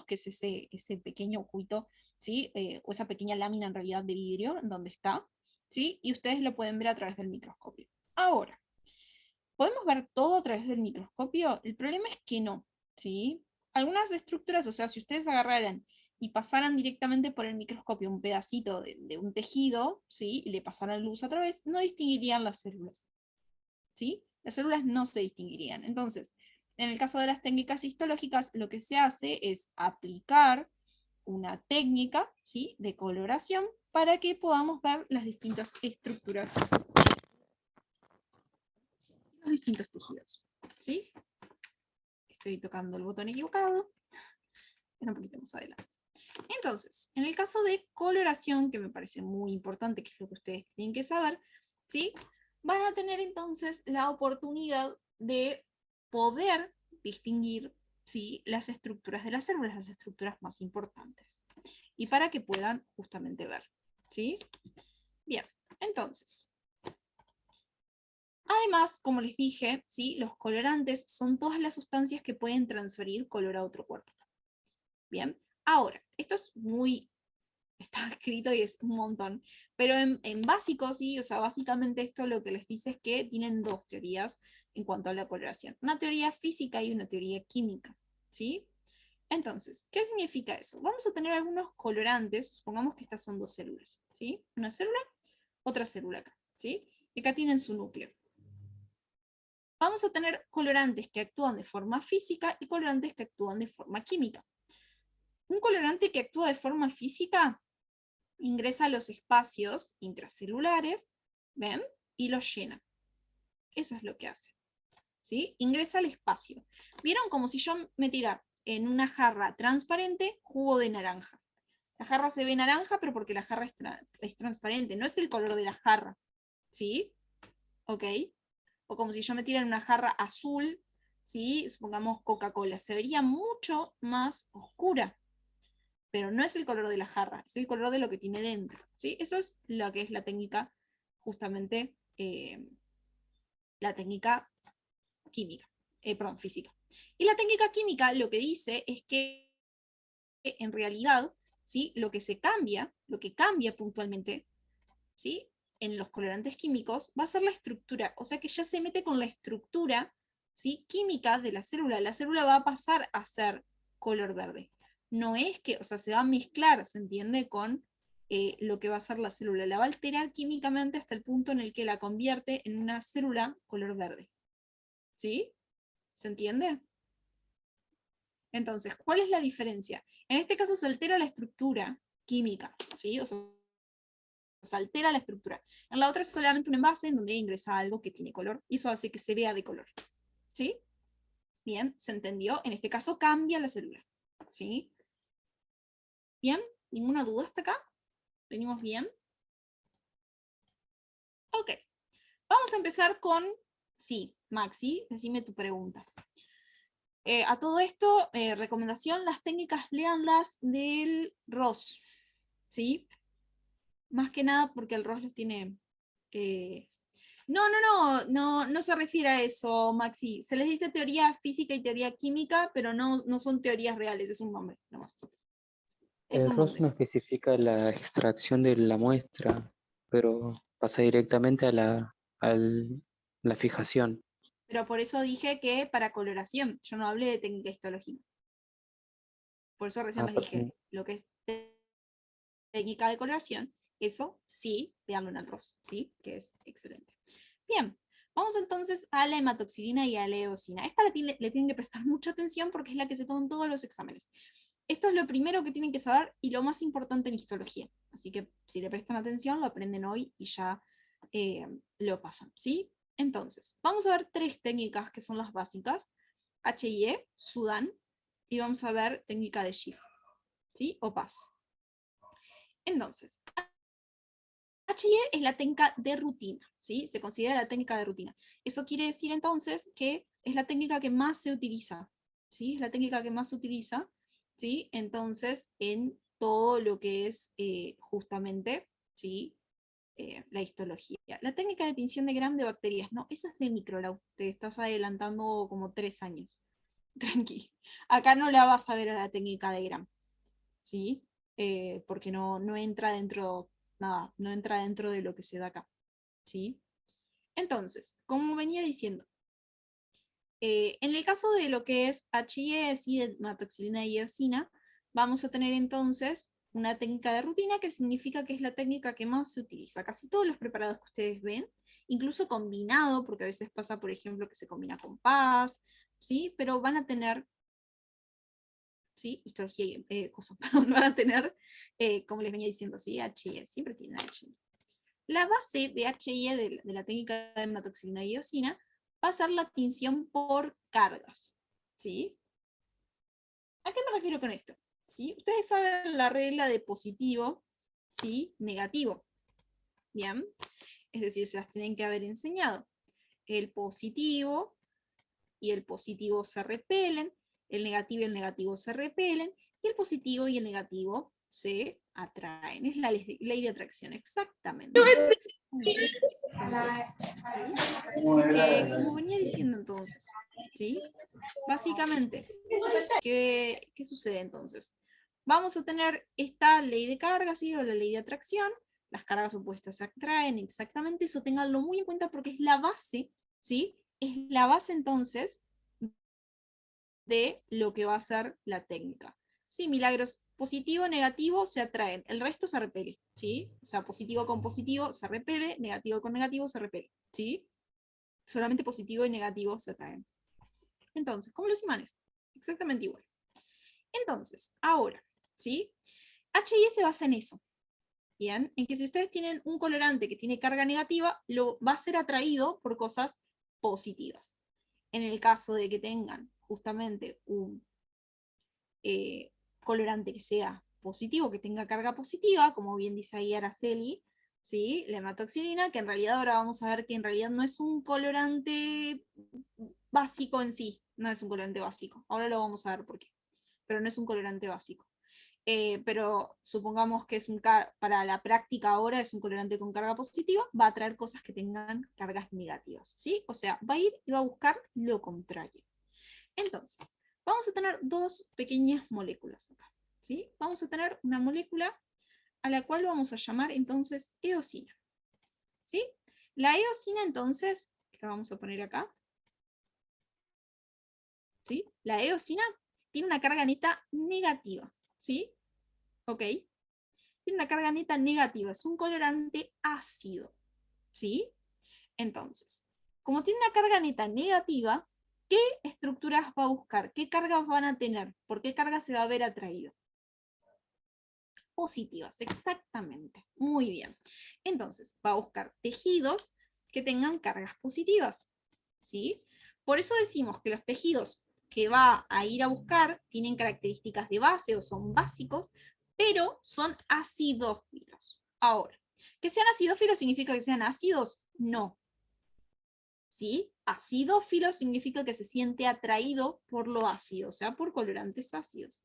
que es ese pequeño cuito, ¿sí? O esa pequeña lámina en realidad de vidrio, en donde está, ¿sí? Y ustedes lo pueden ver a través del microscopio. Ahora, ¿podemos ver todo a través del microscopio? El problema es que no, ¿sí? Algunas estructuras, o sea, si ustedes agarraran y pasaran directamente por el microscopio un pedacito de un tejido, ¿sí? Y le pasaran luz a través, no distinguirían las células, ¿sí? Las células no se distinguirían. Entonces, en el caso de las técnicas histológicas, lo que se hace es aplicar una técnica, ¿sí? De coloración para que podamos ver las distintas estructuras, los distintos tejidos, ¿sí? Estoy tocando el botón equivocado, era un poquito más adelante. Entonces, en el caso de coloración, que me parece muy importante, que es lo que ustedes tienen que saber, ¿sí? Van a tener entonces la oportunidad de poder distinguir, ¿sí? Las estructuras de las células, las estructuras más importantes, y para que puedan justamente ver, ¿sí? Bien, entonces, además, como les dije, ¿sí? Los colorantes son todas las sustancias que pueden transferir color a otro cuerpo. Bien, ahora, esto es está escrito y es un montón, pero en básico, sí, o sea, básicamente esto lo que les dice es que tienen dos teorías en cuanto a la coloración, una teoría física y una teoría química, ¿sí? Entonces, ¿qué significa eso? Vamos a tener algunos colorantes, supongamos que estas son dos células, ¿sí? Una célula, otra célula acá, ¿sí? Y acá tienen su núcleo. Vamos a tener colorantes que actúan de forma física y colorantes que actúan de forma química. Un colorante que actúa de forma física ingresa a los espacios intracelulares, ¿ven? Y los llena. Eso es lo que hace, ¿sí? Ingresa al espacio. ¿Vieron? Como si yo metiera en una jarra transparente jugo de naranja. La jarra se ve naranja, pero porque la jarra es transparente, no es el color de la jarra, ¿sí? ¿Ok? O como si yo metiera en una jarra azul, ¿sí? Supongamos Coca-Cola, se vería mucho más oscura, pero no es el color de la jarra, es el color de lo que tiene dentro, ¿sí? Eso es lo que es la técnica, justamente, la técnica química, perdón, física. Y la técnica química lo que dice es que en realidad, ¿sí? Lo que cambia puntualmente, ¿sí? En los colorantes químicos va a ser la estructura, o sea que ya se mete con la estructura, ¿sí? Química de la célula va a pasar a ser color verde. No es que, o sea, se va a mezclar, ¿se entiende? Con lo que va a ser la célula. La va a alterar químicamente hasta el punto en el que la convierte en una célula color verde. ¿Sí? ¿Se entiende? Entonces, ¿cuál es la diferencia? En este caso se altera la estructura química, ¿sí? O sea, se altera la estructura. En la otra es solamente un envase en donde ingresa algo que tiene color, y eso hace que se vea de color. ¿Sí? Bien, ¿se entendió? En este caso cambia la célula, ¿sí? Bien, ¿ninguna duda hasta acá? ¿Venimos bien? Ok, vamos a empezar con, sí, Maxi, decime tu pregunta. A todo esto, recomendación, las técnicas léanlas del ROS, ¿sí? Más que nada porque el ROS los tiene... No se refiere a eso, Maxi. Se les dice teoría física y teoría química, pero no son teorías reales, es un nombre, nomás. Es El un ROS no nombre. especifica la extracción de la muestra, pero pasa directamente a la fijación. Pero por eso dije que para coloración, yo no hablé de técnica histológica. Por eso recién Ah, les dije, perdón. lo que es técnica de coloración, eso sí, veanlo en el ROS, ¿sí? Que es excelente. Bien, vamos entonces a la hematoxilina y a la eosina. Esta le tienen que prestar mucha atención porque es la que se toma en todos los exámenes. Esto es lo primero que tienen que saber y lo más importante en histología. Así que si le prestan atención, lo aprenden hoy y ya lo pasan, ¿sí? Entonces, vamos a ver tres técnicas que son las básicas. HIE, Sudán, y vamos a ver técnica de Schiff, ¿sí? O PAS. Entonces, HIE es la técnica de rutina, ¿sí? Se considera la técnica de rutina. Eso quiere decir entonces que es la técnica que más se utiliza, ¿sí? Es la técnica que más se utiliza, ¿sí? Entonces, en todo lo que es justamente, ¿sí? La histología. La técnica de tinción de Gram de bacterias, no, eso es de Microlau, te estás adelantando como 3 años. Tranqui. Acá no la vas a ver a la técnica de Gram, ¿sí? Porque no entra dentro, nada, no entra dentro de lo que se da acá, ¿sí? Entonces, como venía diciendo, en el caso de lo que es HIE, ¿sí? De hematoxilina y eosina, vamos a tener entonces una técnica de rutina que significa que es la técnica que más se utiliza. Casi todos los preparados que ustedes ven, incluso combinado, porque a veces pasa, por ejemplo, que se combina con PAS, ¿sí? Pero van a tener, ¿sí? Histología, cosas, perdón, van a tener, como les venía diciendo, ¿sí? HIE, siempre tienen HIE. La base de HIE de la técnica de hematoxilina y eosina va a ser la tinción por cargas, ¿sí? ¿A qué me refiero con esto? ¿Sí? Ustedes saben la regla de positivo, ¿sí? Negativo, ¿bien? Es decir, se las tienen que haber enseñado. El positivo y el positivo se repelen, el negativo y el negativo se repelen, y el positivo y el negativo se atraen. Es la ley de atracción, exactamente. Entonces, como venía diciendo entonces, ¿sí? Básicamente, ¿qué sucede entonces? Vamos a tener esta ley de cargas, ¿sí? O la ley de atracción. Las cargas opuestas se atraen, exactamente eso, ténganlo muy en cuenta porque es la base, ¿sí? Es la base entonces de lo que va a ser la técnica. Sí, milagros, positivo, negativo se atraen, el resto se repele, ¿sí? O sea, positivo con positivo se repele, negativo con negativo se repele, ¿sí? Solamente positivo y negativo se atraen. Entonces, como los imanes, exactamente igual. Entonces, ahora, ¿sí? HI se basa en eso, ¿bien? En que si ustedes tienen un colorante que tiene carga negativa, lo va a ser atraído por cosas positivas. En el caso de que tengan justamente un colorante que sea positivo, que tenga carga positiva, como bien dice ahí Araceli, ¿sí? La hematoxilina, que en realidad ahora vamos a ver que en realidad no es un colorante básico en sí, no es un colorante básico. Ahora lo vamos a ver por qué, pero no es un colorante básico. Pero supongamos que es para la práctica ahora es un colorante con carga positiva, va a traer cosas que tengan cargas negativas, ¿sí? O sea, va a ir y va a buscar lo contrario. Entonces, vamos a tener dos pequeñas moléculas acá, ¿sí? Vamos a tener una molécula a la cual vamos a llamar entonces eosina, ¿sí? La eosina entonces, que la vamos a poner acá, ¿sí? La eosina tiene una carga neta negativa, ¿sí? ¿Ok? Tiene una carga neta negativa, es un colorante ácido, ¿sí? Entonces, como tiene una carga neta negativa, ¿qué estructuras va a buscar? ¿Qué cargas van a tener? ¿Por qué carga se va a ver atraído? Positivas, exactamente. Muy bien. Entonces, va a buscar tejidos que tengan cargas positivas, ¿sí? Por eso decimos que los tejidos que va a ir a buscar tienen características de base o son básicos, pero son acidófilos. Ahora, ¿que sean acidófilos significa que sean ácidos? No. ¿Sí? Acidófilo significa que se siente atraído por lo ácido, o sea, por colorantes ácidos.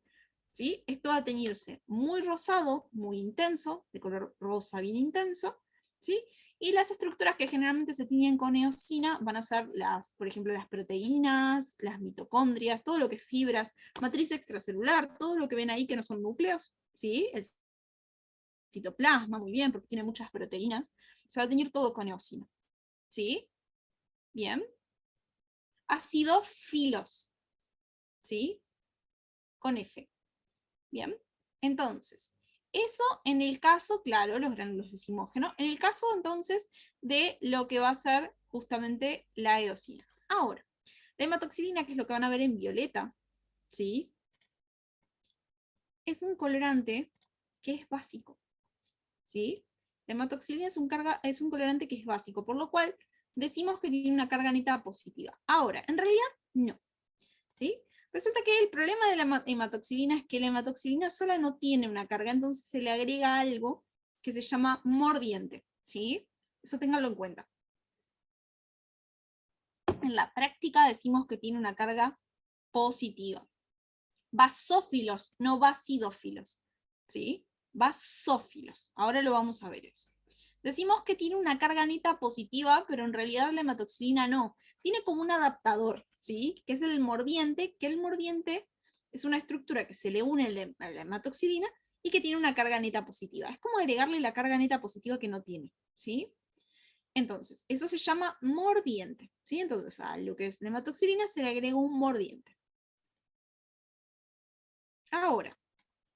¿Sí? Esto va a teñirse muy rosado, muy intenso, de color rosa bien intenso, ¿sí? Y las estructuras que generalmente se tiñen con eosina van a ser, por ejemplo, las proteínas, las mitocondrias, todo lo que es fibras, matriz extracelular, todo lo que ven ahí que no son núcleos, ¿sí? El citoplasma, muy bien, porque tiene muchas proteínas, se va a teñir todo con eosina, ¿sí? Bien. Acidofilos, ¿sí? Con F. Bien. Entonces, eso en el caso, claro, los gránulos de simógeno, en el caso entonces de lo que va a ser justamente la eosina. Ahora, la hematoxilina, que es lo que van a ver en violeta, ¿sí? Es un colorante que es básico, ¿sí? La hematoxilina es un colorante que es básico, por lo cual decimos que tiene una carga neta positiva. Ahora, en realidad, no, ¿sí? Resulta que el problema de la hematoxilina es que la hematoxilina sola no tiene una carga, entonces se le agrega algo que se llama mordiente, ¿sí? Eso ténganlo en cuenta. En la práctica decimos que tiene una carga positiva. Basófilos, no bacidófilos, ¿sí? Basófilos. Ahora lo vamos a ver eso. Decimos que tiene una carga neta positiva, pero en realidad la hematoxilina no. Tiene como un adaptador, ¿sí? Que es el mordiente, que el mordiente es una estructura que se le une a la hematoxilina y que tiene una carga neta positiva. Es como agregarle la carga neta positiva que no tiene, ¿sí? Entonces, eso se llama mordiente, ¿sí? Entonces, a lo que es la hematoxilina se le agrega un mordiente. Ahora,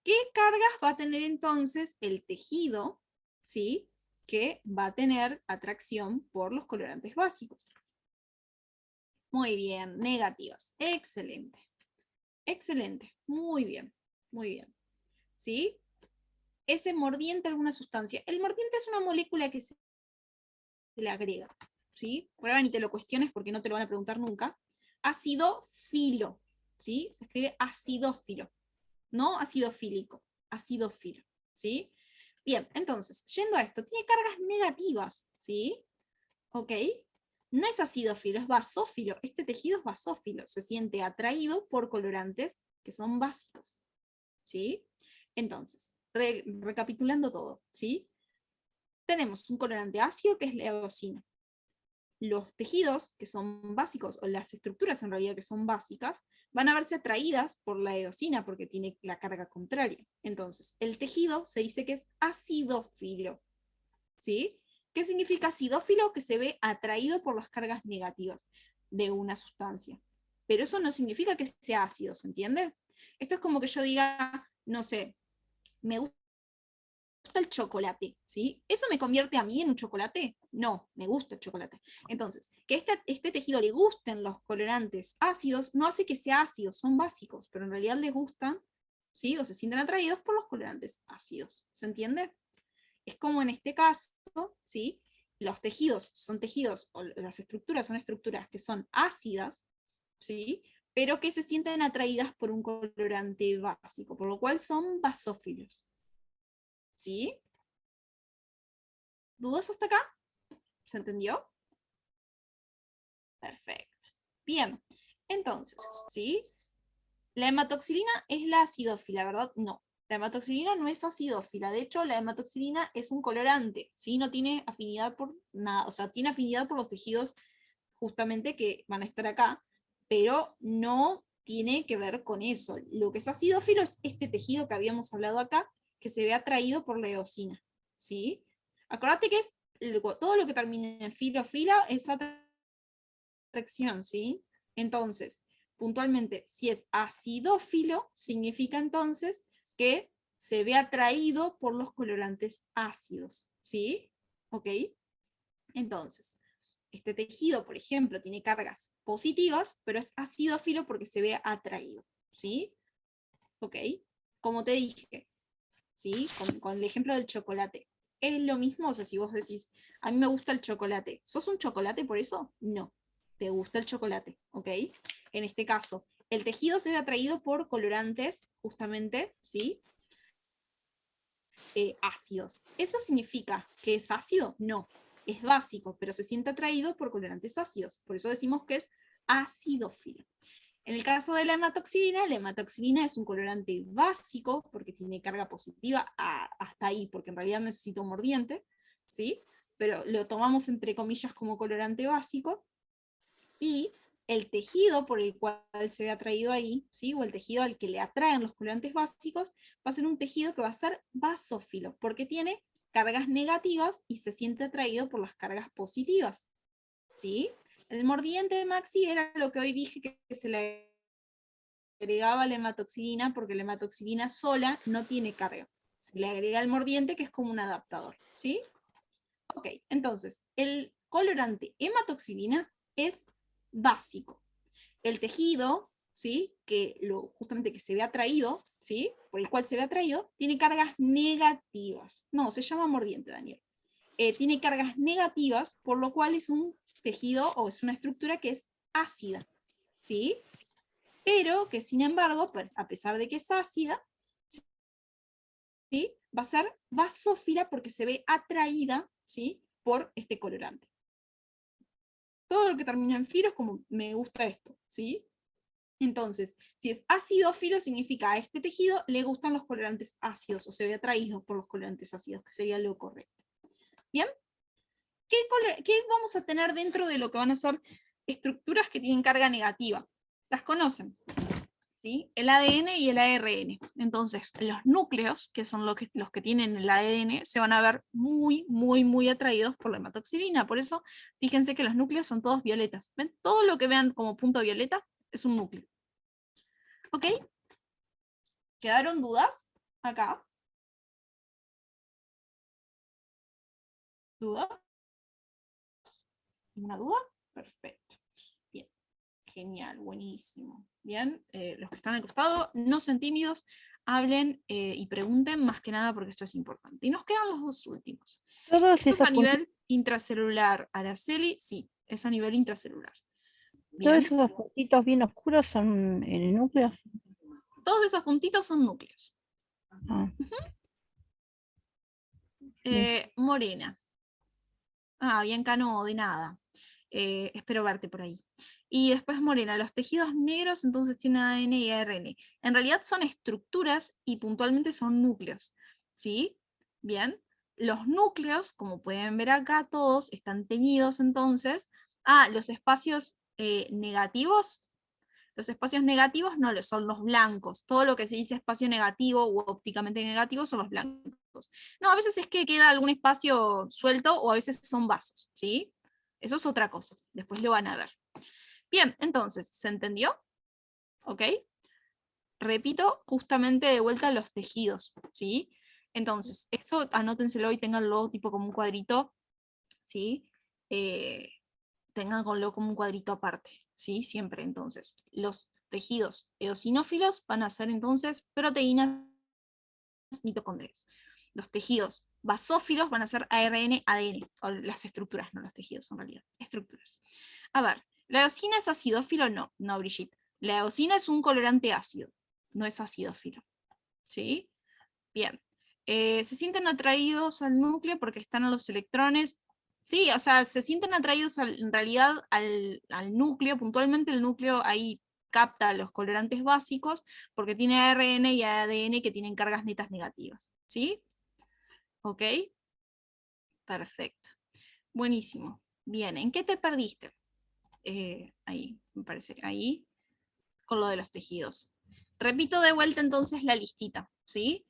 ¿qué cargas va a tener entonces el tejido, ¿sí? Que va a tener atracción por los colorantes básicos? Muy bien, negativas. Excelente. Excelente. Muy bien. Muy bien. ¿Sí? Ese mordiente, alguna sustancia. El mordiente es una molécula que se le agrega. ¿Sí? Por ahora ni te lo cuestiones porque no te lo van a preguntar nunca. Acidófilo. ¿Sí? Se escribe acidófilo. No acidofílico. Acidófilo. ¿Sí? Bien, entonces, yendo a esto, tiene cargas negativas, ¿sí? ¿Ok? No es acidófilo, es basófilo. Este tejido es basófilo, se siente atraído por colorantes que son básicos, ¿sí? Entonces, recapitulando todo, ¿sí? Tenemos un colorante ácido que es la eosina. Los tejidos que son básicos, o las estructuras en realidad que son básicas, van a verse atraídas por la eosina porque tiene la carga contraria. Entonces, el tejido se dice que es acidófilo, ¿sí? ¿Qué significa acidófilo? Que se ve atraído por las cargas negativas de una sustancia. Pero eso no significa que sea ácido, ¿se entiende? Esto es como que yo diga, no sé, me gusta el chocolate, ¿sí? ¿Eso me convierte a mí en un chocolate? No, me gusta el chocolate. Entonces, que este tejido le gusten los colorantes ácidos no hace que sea ácido, son básicos, pero en realidad les gustan, ¿sí? O se sienten atraídos por los colorantes ácidos, ¿se entiende? Es como en este caso, ¿sí? Los tejidos son tejidos, o las estructuras son estructuras que son ácidas, ¿sí? Pero que se sienten atraídas por un colorante básico, por lo cual son basófilos. ¿Sí? ¿Dudas hasta acá? ¿Se entendió? Perfecto. Bien, entonces, ¿sí? La hematoxilina es la acidófila, ¿verdad? No. La hematoxilina no es acidófila, de hecho la hematoxilina es un colorante, ¿sí? No tiene afinidad por nada, o sea, tiene afinidad por los tejidos justamente que van a estar acá, pero no tiene que ver con eso. Lo que es acidófilo es este tejido que habíamos hablado acá, que se ve atraído por la eosina, ¿sí? Acordate que es todo lo que termina en filo, fila, es atracción, ¿sí? Entonces, puntualmente, si es acidófilo, significa entonces que se ve atraído por los colorantes ácidos, ¿sí? ¿Ok? Entonces, este tejido, por ejemplo, tiene cargas positivas, pero es acidófilo porque se ve atraído, ¿sí? ¿Ok? Como te dije, ¿sí? Con el ejemplo del chocolate. Es lo mismo, o sea, si vos decís, a mí me gusta el chocolate, ¿sos un chocolate por eso? No, te gusta el chocolate, ¿ok? En este caso, el tejido se ve atraído por colorantes, justamente, ¿sí? Ácidos. ¿Eso significa que es ácido? No, es básico, pero se siente atraído por colorantes ácidos. Por eso decimos que es acidófilo. En el caso de la hematoxilina es un colorante básico, porque tiene carga positiva hasta ahí, porque en realidad necesita un mordiente, ¿sí? Pero lo tomamos entre comillas como colorante básico, y el tejido por el cual se ve atraído ahí, ¿sí? O el tejido al que le atraen los colorantes básicos, va a ser un tejido que va a ser basófilo, porque tiene cargas negativas y se siente atraído por las cargas positivas, ¿sí? El mordiente de Maxi era lo que hoy dije que se le agregaba la hematoxilina, porque la hematoxilina sola no tiene carga. Se le agrega el mordiente, que es como un adaptador, ¿sí? Ok, entonces, el colorante hematoxilina es básico. El tejido, ¿sí? Justamente que se ve atraído, ¿sí? Por el cual se ve atraído, tiene cargas negativas. No, se llama mordiente, Daniel. Tiene cargas negativas, por lo cual es un tejido o es una estructura que es ácida, ¿sí? Pero que sin embargo, pues, a pesar de que es ácida, ¿sí? Va a ser basófila porque se ve atraída, ¿sí? Por este colorante. Todo lo que termina en filo es como, me gusta esto, ¿sí? Entonces, si es acidófilo, significa a este tejido le gustan los colorantes ácidos, o se ve atraído por los colorantes ácidos, que sería lo correcto. ¿Bien? ¿Qué vamos a tener dentro de lo que van a ser estructuras que tienen carga negativa? Las conocen, ¿sí? El ADN y el ARN. Entonces, los núcleos, que son los que tienen el ADN, se van a ver muy, muy, muy atraídos por la hematoxilina. Por eso, fíjense que los núcleos son todos violetas. ¿Ven? Todo lo que vean como punto violeta es un núcleo. ¿Ok? ¿Quedaron dudas acá? ¿Dudas? ¿Ninguna duda? Perfecto. Bien. Genial, buenísimo. Bien, los que están al costado, no sean tímidos, hablen y pregunten más que nada porque esto es importante. Y nos quedan los dos últimos. Todos Esto es a esos puntitos, nivel intracelular, Araceli, sí, es a nivel intracelular. todos Bien, esos puntitos bien oscuros son en el núcleo. todos esos puntitos son núcleos. Ah, bien. Morena. Ah, Bianca no, de nada. Espero verte por ahí. Y después morena, los tejidos negros entonces tienen ADN y ARN. En realidad son estructuras y puntualmente son núcleos, ¿sí? Bien, los núcleos, como pueden ver acá, todos están teñidos entonces. Ah, los espacios negativos. Los espacios negativos no son los blancos. Todo lo que se dice espacio negativo u ópticamente negativo son los blancos. No, a veces es que queda algún espacio suelto o a veces son vasos, ¿sí? Eso es otra cosa. Después lo van a ver. Bien, entonces, ¿se entendió? ¿Ok? Repito justamente de vuelta los tejidos, ¿sí? Entonces, esto anótenselo y ténganlo tipo como un cuadrito, ¿sí? Ténganlo como un cuadrito aparte, ¿sí? Siempre, entonces. Los tejidos eosinófilos van a ser entonces proteínas mitocondrias. Los tejidos basófilos van a ser ARN, ADN, o las estructuras, no los tejidos en realidad, estructuras. A ver, ¿la eosina es acidófilo? No, no, Brigitte. La eosina es un colorante ácido, no es acidófilo. ¿Sí? Bien. ¿Se sienten atraídos al núcleo porque están en los electrones? Sí, o sea, se sienten atraídos en realidad al núcleo, puntualmente el núcleo ahí capta los colorantes básicos porque tiene ARN y ADN que tienen cargas netas negativas. ¿Sí? ¿Ok? Perfecto. Buenísimo. Bien, ¿en qué te perdiste? Ahí, me parece que ahí, con lo de los tejidos. Repito de vuelta entonces la listita, ¿sí?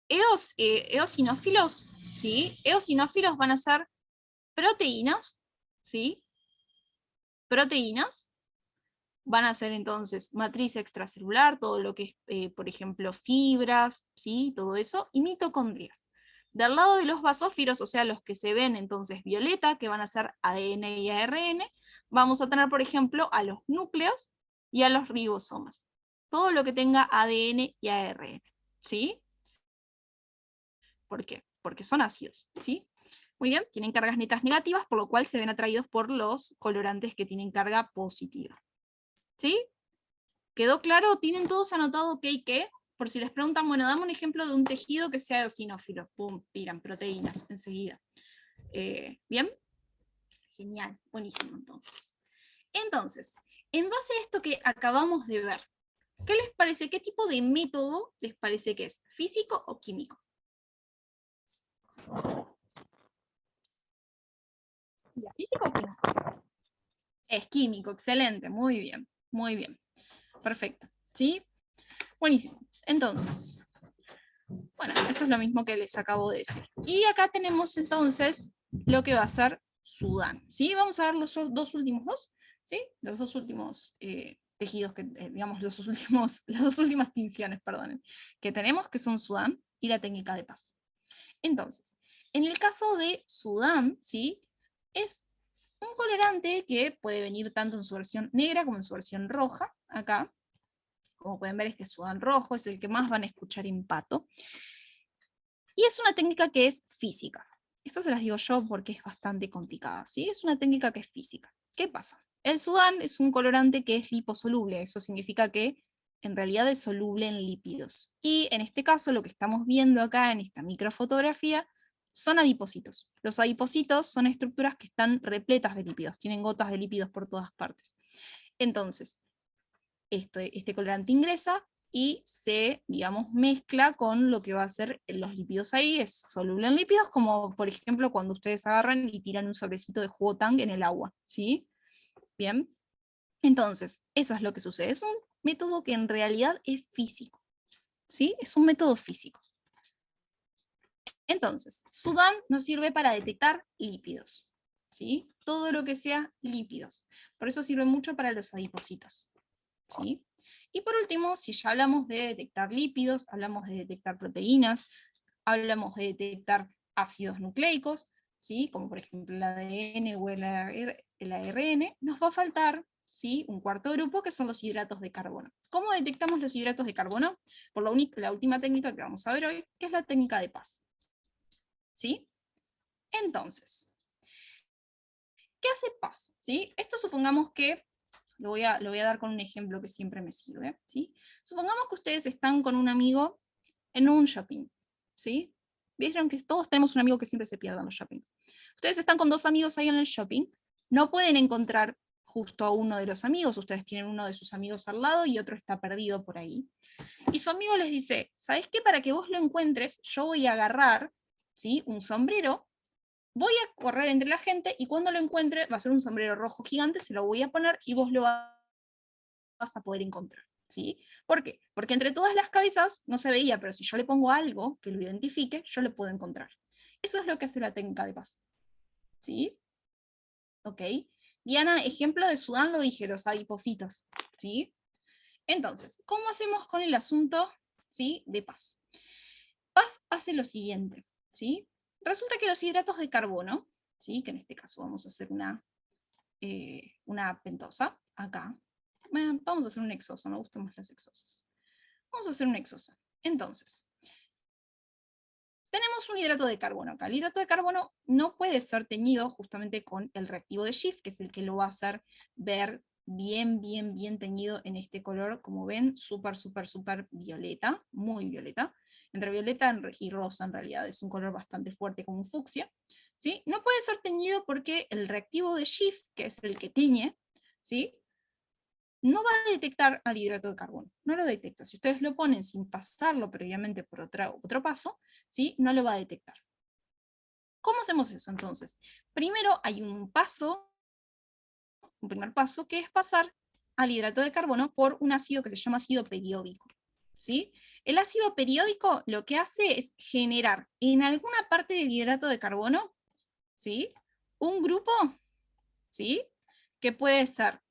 Eosinófilos, ¿sí? Eosinófilos van a ser proteínas, ¿sí? Proteínas van a ser entonces matriz extracelular, todo lo que es, por ejemplo, fibras, ¿sí? Todo eso, y mitocondrias. Del lado de los basófilos, o sea, los que se ven entonces violeta, que van a ser ADN y ARN, vamos a tener, por ejemplo, a los núcleos y a los ribosomas. Todo lo que tenga ADN y ARN, ¿sí? ¿Por qué? Porque son ácidos, ¿sí? Muy bien, tienen cargas netas negativas, por lo cual se ven atraídos por los colorantes que tienen carga positiva. ¿Sí? ¿Quedó claro? ¿Tienen todos anotado qué y qué? Por si les preguntan, bueno, dame un ejemplo de un tejido que sea eosinófilo. Pum, tiran proteínas enseguida. ¿Bien? Genial, buenísimo entonces. Entonces, en base a esto que acabamos de ver, ¿qué les parece? ¿Qué tipo de método les parece que es? ¿Físico o químico? ¿Ya, físico o químico? Es químico, excelente, muy bien, muy bien. Perfecto, ¿sí? Buenísimo. Entonces, bueno, esto es lo mismo que les acabo de decir. Y acá tenemos entonces lo que va a ser Sudán, ¿sí? Vamos a ver los dos últimos, ¿sí? Los dos últimos tejidos, que, digamos, las dos últimas tinciones, perdonen, que tenemos, que son Sudán y la técnica de paz. Entonces, en el caso de Sudán, ¿sí? Es un colorante que puede venir tanto en su versión negra como en su versión roja, acá. Como pueden ver, este Sudán rojo es el que más van a escuchar en Pato. Y es una técnica que es física. Esto se las digo yo porque es bastante complicada, ¿sí? Es una técnica que es física. ¿Qué pasa? El Sudán es un colorante que es liposoluble, eso significa que en realidad es soluble en lípidos. Y en este caso lo que estamos viendo acá en esta microfotografía son adipocitos. Los adipocitos son estructuras que están repletas de lípidos, tienen gotas de lípidos por todas partes. Entonces, este colorante ingresa y se, digamos, mezcla con lo que va a ser los lípidos ahí, es soluble en lípidos, como por ejemplo cuando ustedes agarran y tiran un sobrecito de jugo Tang en el agua, ¿sí? Bien, entonces, eso es lo que sucede, es un método que en realidad es físico, ¿sí? Es un método físico. Entonces, Sudán nos sirve para detectar lípidos, ¿sí? Todo lo que sea lípidos, por eso sirve mucho para los adipocitos, ¿sí? Y por último, si ya hablamos de detectar lípidos, hablamos de detectar proteínas, hablamos de detectar ácidos nucleicos, ¿sí? Como por ejemplo el ADN o el ARN, nos va a faltar, ¿sí? Un cuarto grupo, que son los hidratos de carbono. ¿Cómo detectamos los hidratos de carbono? Por la última técnica que vamos a ver hoy, que es la técnica de paz, ¿sí? Entonces, ¿qué hace paz? ¿Sí? Esto supongamos que lo voy a dar con un ejemplo que siempre me sirve, ¿sí? Supongamos que ustedes están con un amigo en un shopping, ¿sí? Vieron que todos tenemos un amigo que siempre se pierde en los shoppings. Ustedes están con dos amigos ahí en el shopping, no pueden encontrar justo a uno de los amigos, ustedes tienen uno de sus amigos al lado y otro está perdido por ahí. Y su amigo les dice, ¿sabes qué? Para que vos lo encuentres, yo voy a agarrar, ¿sí? Un sombrero, voy a correr entre la gente y cuando lo encuentre va a ser un sombrero rojo gigante, se lo voy a poner y vos lo vas a poder encontrar, ¿sí? ¿Por qué? Porque entre todas las cabezas no se veía, pero si yo le pongo algo que lo identifique, yo lo puedo encontrar. Eso es lo que hace la técnica de paz, ¿sí? ¿Ok? Diana, ejemplo de Sudán lo dije, los adipocitos, ¿sí? Entonces, ¿cómo hacemos con el asunto, ¿sí? De paz? Paz hace lo siguiente, ¿sí? Resulta que los hidratos de carbono, ¿sí? Que en este caso vamos a hacer una pentosa, acá. Vamos a hacer un hexosa, me gustan más las hexosas. Vamos a hacer una hexosa. Entonces, tenemos un hidrato de carbono acá. El hidrato de carbono no puede ser teñido justamente con el reactivo de Schiff, que es el que lo va a hacer ver bien, bien, bien teñido en este color, como ven, súper, súper, súper violeta, muy violeta. Entre violeta y rosa en realidad, es un color bastante fuerte como un fucsia. ¿Sí? No puede ser teñido porque el reactivo de Schiff, que es el que tiñe, ¿sí? No va a detectar al hidrato de carbono, no lo detecta. Si ustedes lo ponen sin pasarlo previamente por otro paso, ¿sí? No lo va a detectar. ¿Cómo hacemos eso entonces? Primero hay un primer paso, que es pasar al hidrato de carbono por un ácido que se llama ácido periódico, ¿sí? El ácido periódico lo que hace es generar en alguna parte del hidrato de carbono, ¿sí? Un grupo, ¿sí? Que puede ser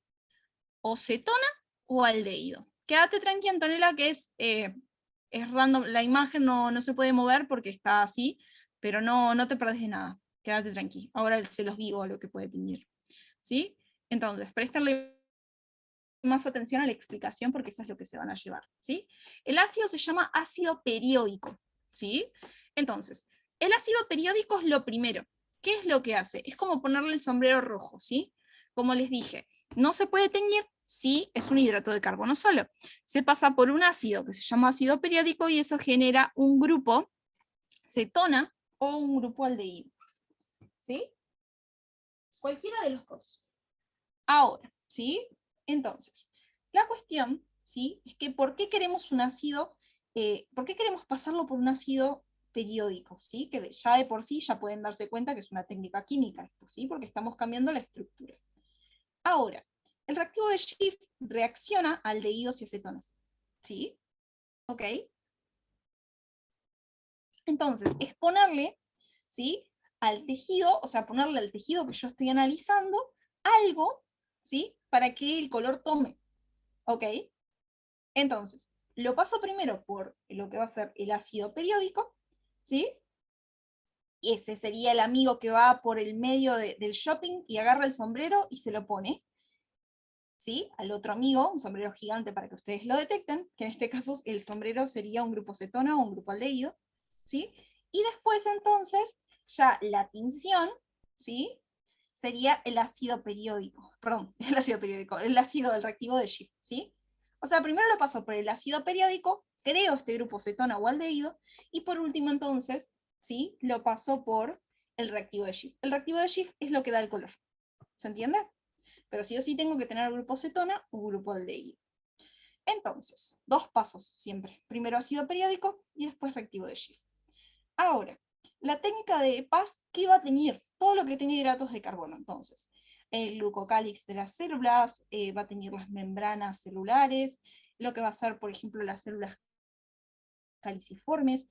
o cetona o aldehído. Quédate tranqui, Antonella, que es random, la imagen no se puede mover porque está así, pero no te perdés de nada. Quédate tranqui. Ahora se los digo lo que puede teñir, ¿sí? Entonces, préstenle más atención a la explicación porque eso es lo que se van a llevar, ¿sí? El ácido se llama ácido periódico, ¿sí? Entonces, el ácido periódico es lo primero. ¿Qué es lo que hace? Es como ponerle el sombrero rojo, ¿sí? Como les dije, no se puede teñir, sí es un hidrato de carbono solo. Se pasa por un ácido que se llama ácido periódico y eso genera un grupo cetona o un grupo aldehído. ¿Sí? Cualquiera de los dos. Ahora, ¿sí? Entonces, la cuestión, ¿sí? Es que ¿por qué queremos un ácido, por qué queremos pasarlo por un ácido periódico, ¿sí? Que ya de por sí ya pueden darse cuenta que es una técnica química esto, ¿sí? Porque estamos cambiando la estructura. Ahora, el reactivo de Schiff reacciona a aldehídos y acetonas, ¿sí? ¿Ok? Entonces, es ponerle, ¿sí? Al tejido, o sea, ponerle al tejido que yo estoy analizando algo, ¿sí? Para que el color tome, ¿ok? Entonces, lo paso primero por lo que va a ser el ácido periódico, ¿sí? Y ese sería el amigo que va por el medio del shopping y agarra el sombrero y se lo pone, ¿sí? Al otro amigo, un sombrero gigante para que ustedes lo detecten, que en este caso el sombrero sería un grupo cetona o un grupo aldehído, ¿sí? Y después entonces, ya la tinción, ¿sí? Sería el ácido periódico, perdón, el ácido periódico, el ácido del reactivo de Schiff, ¿sí? O sea, primero lo paso por el ácido periódico, creo este grupo cetona o aldehído, y por último entonces, ¿sí? Lo paso por el reactivo de Schiff. El reactivo de Schiff es lo que da el color, ¿se entiende? Pero sí o sí tengo que tener grupo cetona o grupo aldehído. Entonces, dos pasos siempre. Primero ácido periódico y después reactivo de Schiff. Ahora, la técnica de PAS, ¿qué va a tener? Todo lo que tenga hidratos de carbono. Entonces, el glucocálix de las células, va a tener las membranas celulares, lo que va a ser, por ejemplo, las células caliciformes,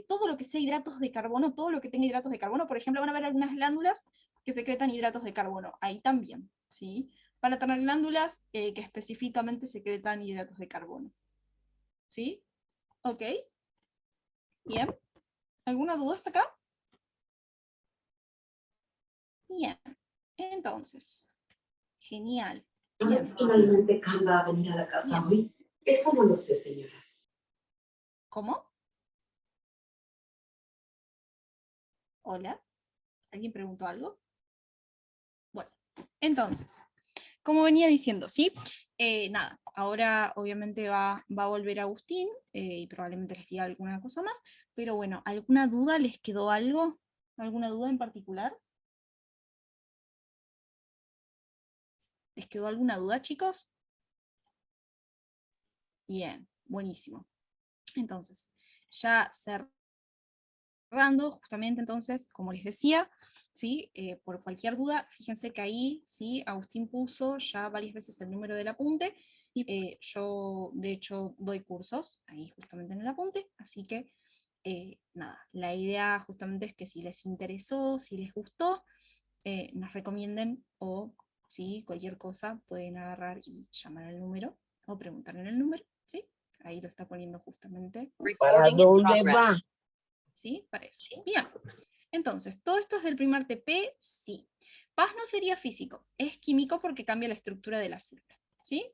todo lo que sea hidratos de carbono, todo lo que tenga hidratos de carbono, por ejemplo, van a haber algunas glándulas que secretan hidratos de carbono, ahí también, ¿sí? Van a tener glándulas que específicamente secretan hidratos de carbono, ¿sí? ¿Ok? Bien. ¿Alguna duda hasta acá? Bien. Entonces, genial. Bien. Finalmente Khan va a venir a la casa hoy. Eso no lo sé, señora. ¿Cómo? Hola. ¿Alguien preguntó algo? Bueno, entonces, como venía diciendo, ¿sí? Nada, ahora obviamente va a volver Agustín y probablemente les diga alguna cosa más, pero bueno, ¿alguna duda? ¿Les quedó algo? ¿Alguna duda en particular? ¿Les quedó alguna duda, chicos? Bien, buenísimo. Entonces, ya cerrando, justamente entonces, como les decía, ¿sí? Por cualquier duda, fíjense que ahí, ¿sí? Agustín puso ya varias veces el número del apunte. Yo, de hecho, doy cursos ahí justamente en el apunte, así que, nada, la idea justamente es que si les interesó, si les gustó, nos recomienden o, ¿sí? Cualquier cosa pueden agarrar y llamar al número o preguntar en el número, ¿sí? Ahí lo está poniendo justamente. ¿Para dónde va? ¿Sí? Para eso. Bien. Entonces, ¿todo esto es del primer TP? Sí. PAS no sería físico, es químico porque cambia la estructura de la célula. ¿Sí?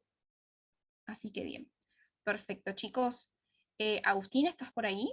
Así que bien. Perfecto, chicos. Agustín, ¿estás por ahí?